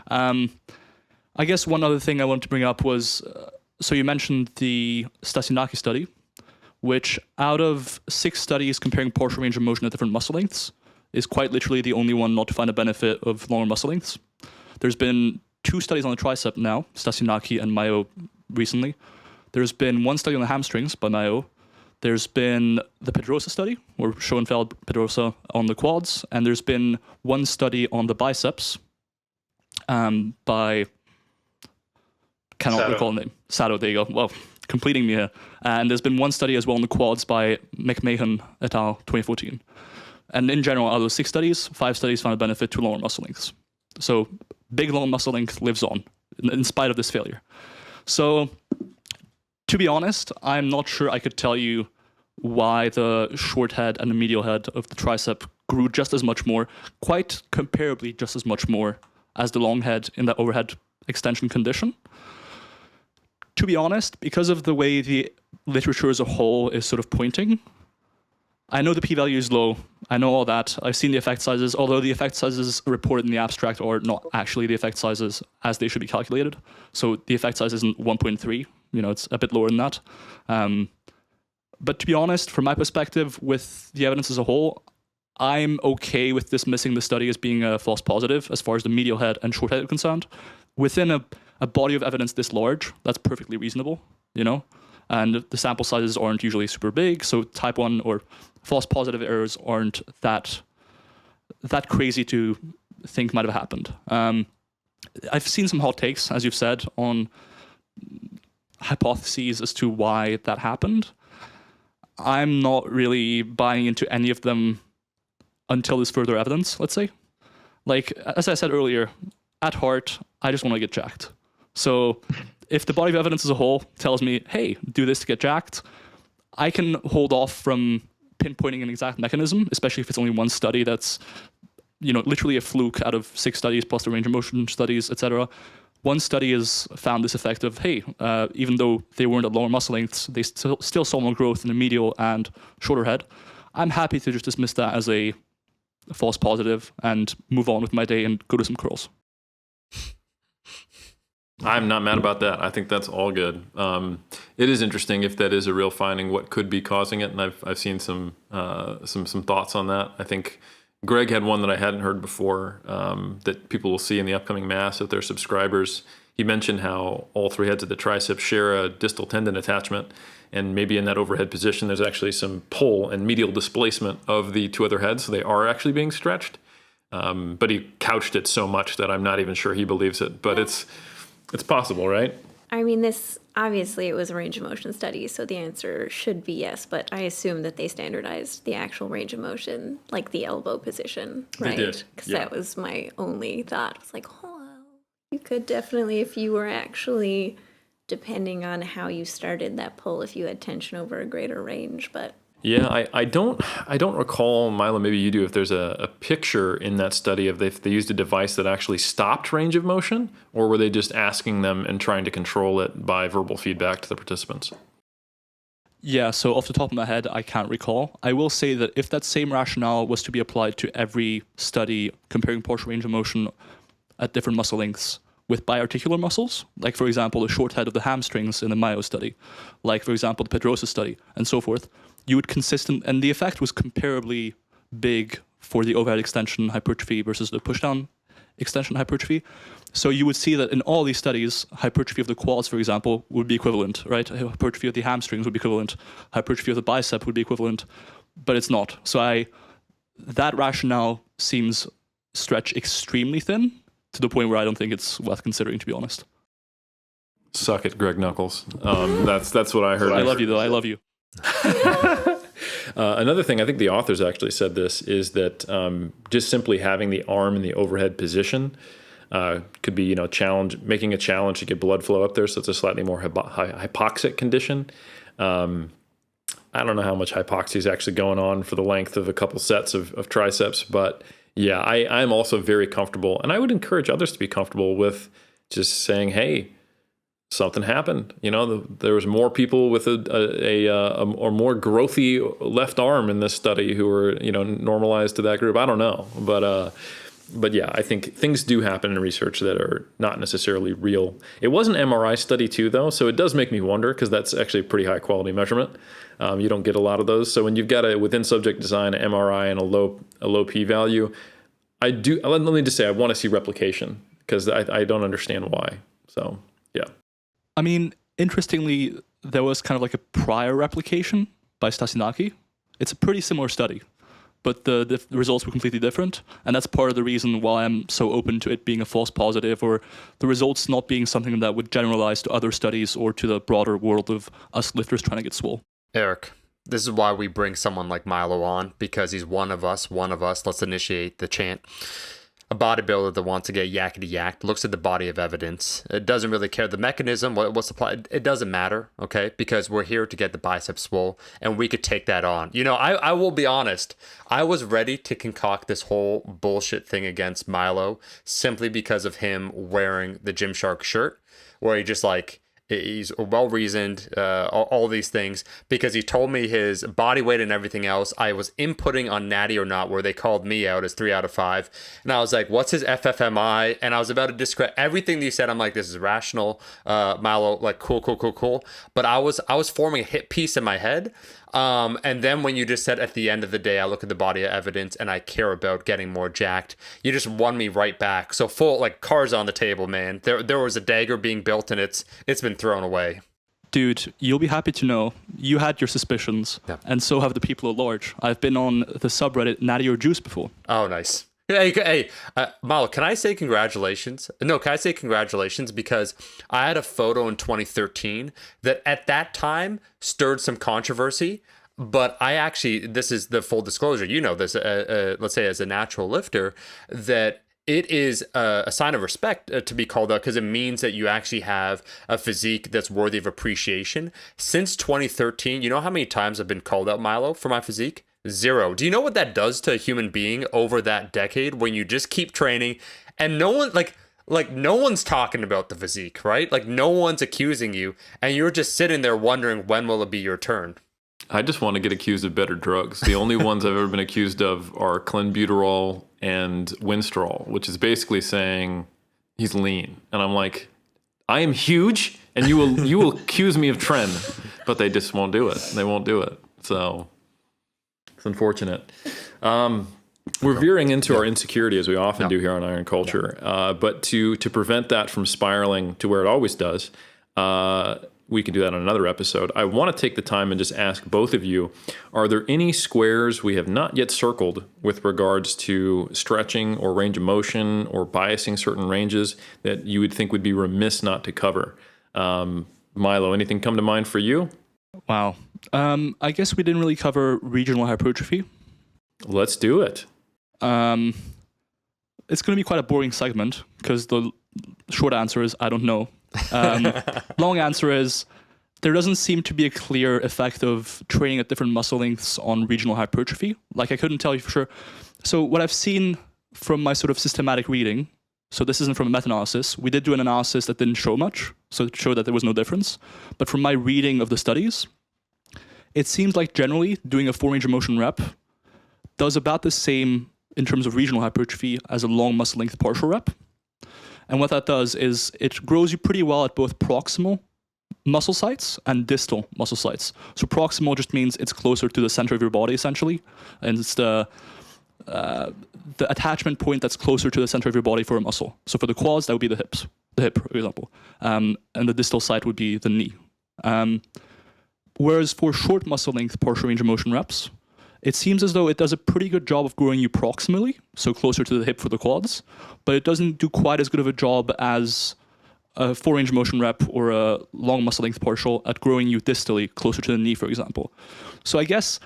I guess one other thing I wanted to bring up was, so you mentioned the Stasinaki study, which out of 6 studies comparing partial range of motion at different muscle lengths is quite literally the only one not to find a benefit of longer muscle lengths. There's been 2 studies on the tricep now, Stasinaki and Mayo recently. There's been 1 study on the hamstrings by Mayo. There's been the Pedrosa study, or Schoenfeld Pedrosa on the quads, and there's been 1 study on the biceps by, cannot recall the name. Sato, there you go. Well, completing me here. And there's been 1 study as well on the quads by McMahon et al. 2014. And in general, out of those 6 studies, 5 studies found a benefit to longer muscle lengths. So big long muscle length lives on in spite of this failure. So to be honest, I'm not sure I could tell you why the short head and the medial head of the tricep grew just as much more, quite comparably just as much more as the long head in the overhead extension condition. To be honest, because of the way the literature as a whole is sort of pointing, I know the p-value is low. I know all that. I've seen the effect sizes, although the effect sizes reported in the abstract are not actually the effect sizes as they should be calculated. So the effect size isn't 1.3. It's a bit lower than that. But to be honest, from my perspective, with the evidence as a whole, I'm okay with dismissing the study as being a false positive as far as the medial head and short head are concerned. Within a body of evidence this large, that's perfectly reasonable, and the sample sizes aren't usually super big, so type 1 or false positive errors aren't that crazy to think might have happened. I've seen some hot takes, as you've said, on hypotheses as to why that happened. I'm not really buying into any of them until there's further evidence, let's say. Like, as I said earlier, at heart, I just want to get jacked. So if the body of evidence as a whole tells me, hey, do this to get jacked, I can hold off from pinpointing an exact mechanism, especially if it's only 1 study that's, literally a fluke out of 6 studies plus the range of motion studies, etc. 1 study has found this effect of, hey, even though they weren't at lower muscle lengths, they still saw more growth in the medial and shorter head. I'm happy to just dismiss that as a false positive and move on with my day and go to some curls. I'm not mad about that. I think that's all good. It is interesting if that is a real finding, what could be causing it, and I've seen some thoughts on that. I think Greg had one that I hadn't heard before that people will see in the upcoming mass of their subscribers. He mentioned how all 3 heads of the tricep share a distal tendon attachment, and maybe in that overhead position there's actually some pull and medial displacement of the 2 other heads, so they are actually being stretched. But he couched it so much that I'm not even sure he believes it. But it's possible, right? I mean, this obviously it was a range of motion study, so the answer should be yes, but I assume that they standardized the actual range of motion, like the elbow position, right? They did. Because that was my only thought. I was like, oh, well, you could definitely, if you were actually, depending on how you started that pull, if you had tension over a greater range, but... Yeah, I don't recall, Milo, maybe you do, if there's a picture in that study of if they used a device that actually stopped range of motion, or were they just asking them and trying to control it by verbal feedback to the participants? Yeah, so off the top of my head, I can't recall. I will say that if that same rationale was to be applied to every study comparing partial range of motion at different muscle lengths with biarticular muscles, like, for example, the short head of the hamstrings in the Mayo study, like, for example, the Pedrosa study, and so forth, you would and the effect was comparably big for the overhead extension hypertrophy versus the pushdown extension hypertrophy. So you would see that in all these studies, hypertrophy of the quads, for example, would be equivalent, right? Hypertrophy of the hamstrings would be equivalent. Hypertrophy of the bicep would be equivalent, but it's not. So that rationale seems stretched extremely thin to the point where I don't think it's worth considering, to be honest. Suck it, Greg Knuckles. That's what I heard. I love you, though. I love you. Another thing, I think the authors actually said this, is that just simply having the arm in the overhead position could be, making a challenge to get blood flow up there. So it's a slightly more hypoxic condition. I don't know how much hypoxia is actually going on for the length of a couple sets of triceps, but yeah, I'm also very comfortable, and I would encourage others to be comfortable with just saying, hey, something happened. There was more people with a or more growthy left arm in this study who were, normalized to that group. I don't know, but yeah, I think things do happen in research that are not necessarily real. It was an MRI study too, though, so it does make me wonder, because that's actually a pretty high quality measurement. You don't get a lot of those. So when you've got a within subject design, an MRI, and a low p-value, let me just say I want to see replication, because I don't understand why. So yeah. I mean, interestingly, there was kind of like a prior replication by Stasinaki. It's a pretty similar study, but the results were completely different. And that's part of the reason why I'm so open to it being a false positive, or the results not being something that would generalize to other studies or to the broader world of us lifters trying to get swole. Eric, this is why we bring someone like Milo on, because he's one of us. Let's initiate the chant. A bodybuilder that wants to get yakety yacked looks at the body of evidence. It doesn't really care the mechanism, what's the plot. It doesn't matter, okay? Because we're here to get the bicep swole, and we could take that on. I will be honest. I was ready to concoct this whole bullshit thing against Milo simply because of him wearing the Gymshark shirt, where he just he's well-reasoned, all these things, because he told me his body weight and everything else. I was inputting on Natty or Not, where they called me out as 3 out of 5. And I was like, what's his FFMI? And I was about to discredit everything that he said. I'm like, this is rational. Milo, cool. But I was forming a hit piece in my head. And then when you just said at the end of the day, I look at the body of evidence and I care about getting more jacked, you just won me right back. So full, cards on the table, man. There was a dagger being built and it's been thrown away. Dude, you'll be happy to know you had your suspicions, and so have the people at large. I've been on the subreddit Natty or Juice before. Oh, nice. Hey, Milo, can I say congratulations? No, can I say congratulations? Because I had a photo in 2013 that at that time stirred some controversy, but this is the full disclosure, this, let's say as a natural lifter, that it is a sign of respect to be called out, because it means that you actually have a physique that's worthy of appreciation. Since 2013, you know how many times I've been called out, Milo, for my physique? 0. Do you know what that does to a human being over that decade when you just keep training and no one no one's talking about the physique, right? No one's accusing you, and you're just sitting there wondering when will it be your turn. I just want to get accused of better drugs. The only ones I've ever been accused of are clenbuterol and Winstrol, which is basically saying he's lean. And I'm like, I am huge, and you will accuse me of trend, but they just won't do it. They won't do it. So it's unfortunate. We're veering into our insecurity, as we often do here on Iron Culture. But to prevent that from spiraling to where it always does, we can do that on another episode. I want to take the time and just ask both of you, are there any squares we have not yet circled with regards to stretching or range of motion or biasing certain ranges that you would think would be remiss not to cover? Milo, anything come to mind for you? Wow. I guess we didn't really cover regional hypertrophy. Let's do it. It's going to be quite a boring segment, because the short answer is I don't know. Long answer is there doesn't seem to be a clear effect of training at different muscle lengths on regional hypertrophy. I couldn't tell you for sure. So what I've seen from my sort of systematic reading, so this isn't from a meta-analysis, we did do an analysis that didn't show much, so it showed that there was no difference. But from my reading of the studies, it seems like generally doing a 4 range of motion rep does about the same in terms of regional hypertrophy as a long muscle length partial rep. And what that does is it grows you pretty well at both proximal muscle sites and distal muscle sites. So proximal just means it's closer to the center of your body, essentially. And it's the attachment point that's closer to the center of your body for a muscle. So for the quads, that would be the hip, for example. And the distal site would be the knee. Whereas for short muscle length partial range of motion reps, it seems as though it does a pretty good job of growing you proximally, so closer to the hip for the quads, but it doesn't do quite as good of a job as a 4 range of motion rep or a long muscle length partial at growing you distally, closer to the knee, for example. So I guess,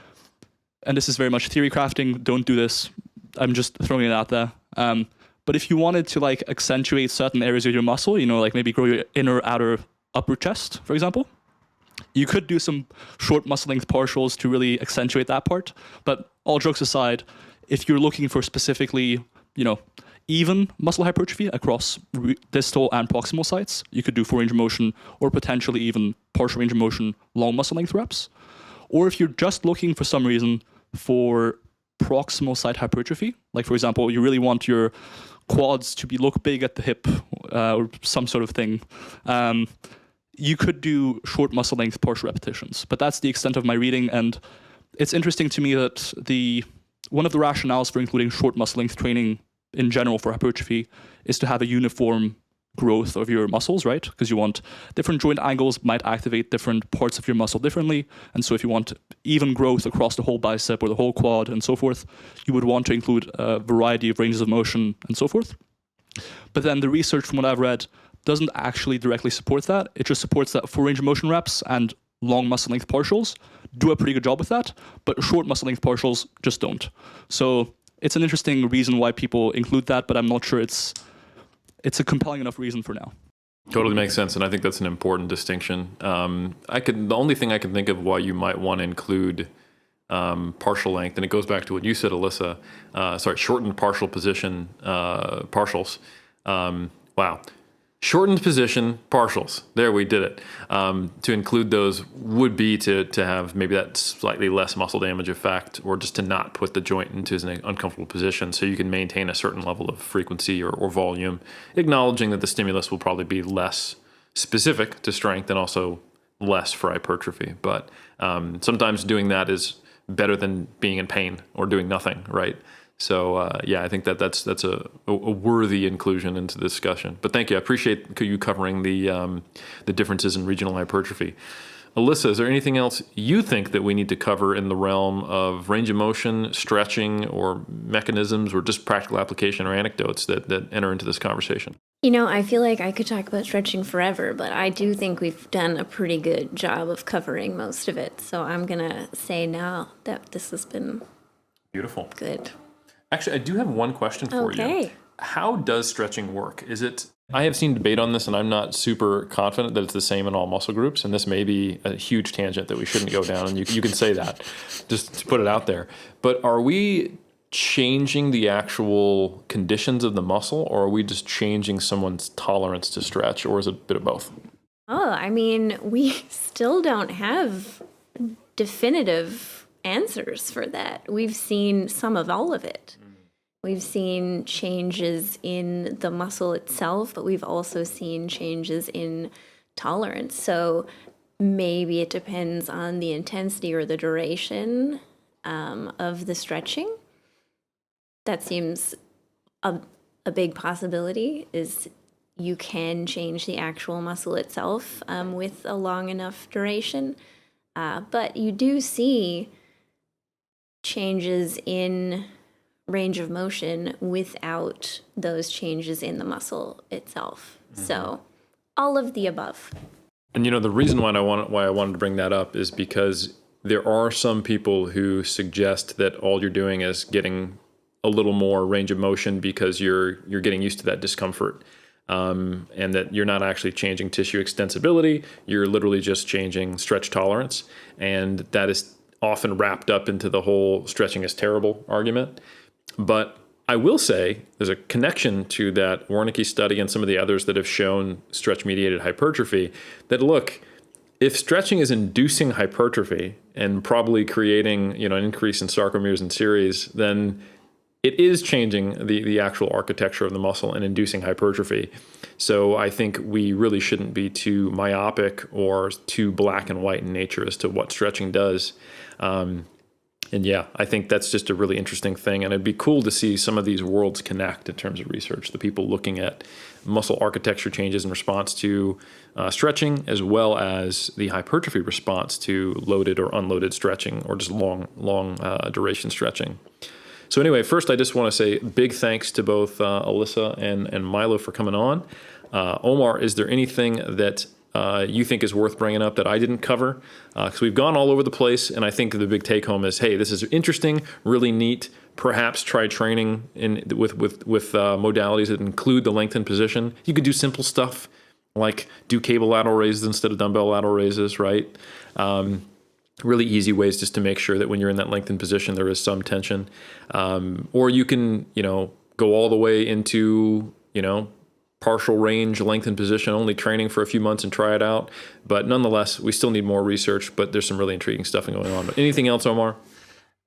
and this is very much theory crafting, don't do this, I'm just throwing it out there. But if you wanted to accentuate certain areas of your muscle, maybe grow your inner, outer, upper chest, for example, you could do some short muscle length partials to really accentuate that part. But all jokes aside, if you're looking for specifically, even muscle hypertrophy across distal and proximal sites. You could do full range of motion or potentially even partial range of motion, long muscle length reps. Or if you're just looking for some reason for proximal site hypertrophy, like for example, you really want your quads to look big at the hip or some sort of thing, you could do short muscle length partial repetitions. But that's the extent of my reading, and it's interesting to me that one of the rationales for including short muscle length training in general for hypertrophy is to have a uniform growth of your muscles, right? Because you want different joint angles might activate different parts of your muscle differently. And so if you want even growth across the whole bicep or the whole quad and so forth, you would want to include a variety of ranges of motion and so forth. But then the research from what I've read doesn't actually directly support that. It just supports that full range of motion reps and long muscle length partials do a pretty good job with that, but short muscle length partials just don't. So it's an interesting reason why people include that, but I'm not sure it's a compelling enough reason for now. Totally makes sense, and I think that's an important distinction. The only thing I can think of why you might want to include partial length, and it goes back to what you said, Alyssa. Shortened partial position partials. Wow. Shortened position partials. There, we did it. To include those would be to have maybe that slightly less muscle damage effect, or just to not put the joint into an uncomfortable position so you can maintain a certain level of frequency or volume, acknowledging that the stimulus will probably be less specific to strength and also less for hypertrophy. But sometimes doing that is better than being in pain or doing nothing, right? So I think that's a worthy inclusion into the discussion. But thank you, I appreciate you covering the differences in regional hypertrophy. Alyssa, is there anything else you think that we need to cover in the realm of range of motion, stretching, or mechanisms, or just practical application or anecdotes that enter into this conversation? I feel like I could talk about stretching forever, but I do think we've done a pretty good job of covering most of it. So I'm gonna say now that this has been beautiful, good. Actually, I do have one question for you. How does stretching work? I have seen debate on this, and I'm not super confident that it's the same in all muscle groups, and this may be a huge tangent that we shouldn't go down, and you can say that, just to put it out there. But are we changing the actual conditions of the muscle, or are we just changing someone's tolerance to stretch, or is it a bit of both? We still don't have definitive answers for that. We've seen some of all of it. We've seen changes in the muscle itself, but we've also seen changes in tolerance. So maybe it depends on the intensity or the duration of the stretching. That seems a big possibility, is you can change the actual muscle itself with a long enough duration. But you do see changes in range of motion without those changes in the muscle itself. Mm-hmm. So all of the above. And the reason why I wanted to bring that up is because there are some people who suggest that all you're doing is getting a little more range of motion because you're getting used to that discomfort, and that you're not actually changing tissue extensibility. You're literally just changing stretch tolerance, and that is often wrapped up into the whole stretching is terrible argument. But I will say there's a connection to that Warnicke study and some of the others that have shown stretch-mediated hypertrophy, that look, if stretching is inducing hypertrophy and probably creating an increase in sarcomeres and series, then it is changing the actual architecture of the muscle and inducing hypertrophy. So I think we really shouldn't be too myopic or too black and white in nature as to what stretching does. I think that's just a really interesting thing. And it'd be cool to see some of these worlds connect in terms of research, the people looking at muscle architecture changes in response to stretching, as well as the hypertrophy response to loaded or unloaded stretching, or just long duration stretching. So anyway, first I just want to say big thanks to both Alyssa and Milo for coming on. Omar, is there anything that you think is worth bringing up that I didn't cover? Because we've gone all over the place, and I think the big take home is, hey, this is interesting, really neat. Perhaps try training with modalities that include the lengthened position. You could do simple stuff like do cable lateral raises instead of dumbbell lateral raises, right? Really easy ways just to make sure that when you're in that lengthened position, there is some tension. Or you can, go all the way into, partial range, length and position only training for a few months and try it out. But nonetheless, we still need more research, but there's some really intriguing stuff going on. But anything else, Omar?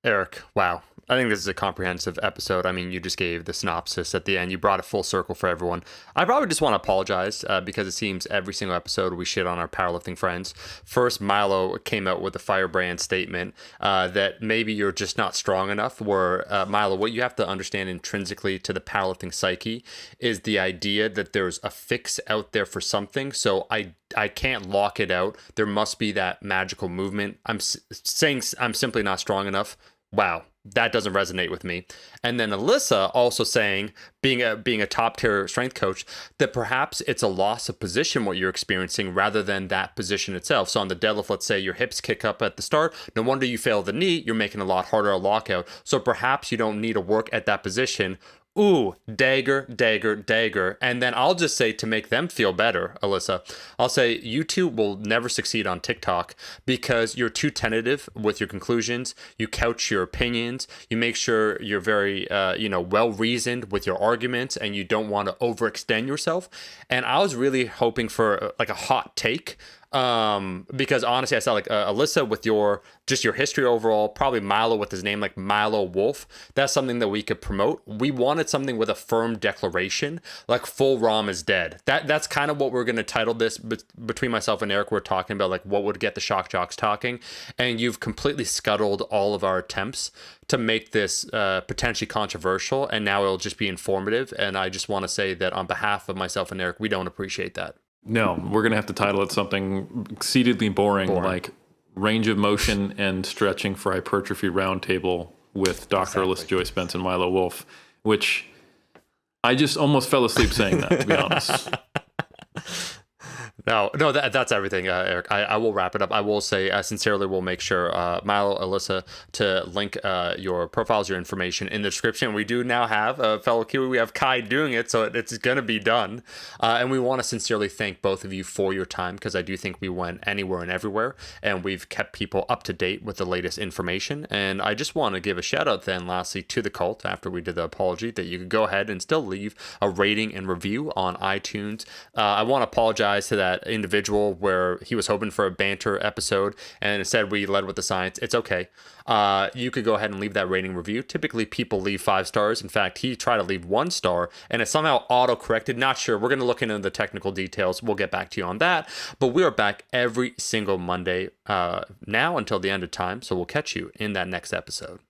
Eric, wow. I think this is a comprehensive episode. I mean, you just gave the synopsis at the end. You brought it full circle for everyone. I probably just want to apologize because it seems every single episode we shit on our powerlifting friends. First, Milo came out with a firebrand statement that maybe you're just not strong enough. Where, Milo, what you have to understand intrinsically to the powerlifting psyche is the idea that there's a fix out there for something. So I can't lock it out. There must be that magical movement. I'm saying I'm simply not strong enough. Wow, that doesn't resonate with me. And then Alyssa also saying, being a top tier strength coach, that perhaps it's a loss of position what you're experiencing rather than that position itself. So on the deadlift, let's say your hips kick up at the start. No wonder you fail the knee. You're making a lot harder a lockout. So perhaps you don't need to work at that position. Ooh, dagger, dagger, dagger. And then I'll just say, to make them feel better, Alyssa, I'll say you two will never succeed on TikTok because you're too tentative with your conclusions. You couch your opinions. You make sure you're very, well-reasoned with your arguments, and you don't want to overextend yourself. And I was really hoping for like a hot take. Because honestly, I saw like Alyssa with your history overall, probably Milo with his name like Milo Wolf. That's something that we could promote. We wanted something with a firm declaration, like full ROM is dead. That's kind of what we're going to title this. Between myself and Eric, we're talking about like what would get the shock jocks talking, and you've completely scuttled all of our attempts to make this potentially controversial, and now it'll just be informative. And I just want to say that on behalf of myself and Eric, we don't appreciate that. No, we're going to have to title it something exceedingly boring. Like range of motion and stretching for hypertrophy roundtable with Dr. Alyssa Joy Spence and Milo Wolf, which I just almost fell asleep saying that, to be honest. No, that's everything, Eric. I will wrap it up. I will say, sincerely, we'll make sure, Milo, Alyssa, to link your profiles, your information in the description. We do now have a fellow Kiwi. We have Kai doing it, so it's going to be done. And we want to sincerely thank both of you for your time, because I do think we went anywhere and everywhere, and we've kept people up to date with the latest information. And I just want to give a shout out then, lastly, to the cult, after we did the apology, that you could go ahead and still leave a rating and review on iTunes. I want to apologize to that individual where he was hoping for a banter episode and instead we led with the science. It's okay. You could go ahead and leave that rating review. Typically people leave 5 stars. In fact, he tried to leave 1 star and it somehow auto-corrected. Not sure. We're going to look into the technical details. We'll get back to you on that. But we are back every single Monday now until the end of time. So we'll catch you in that next episode.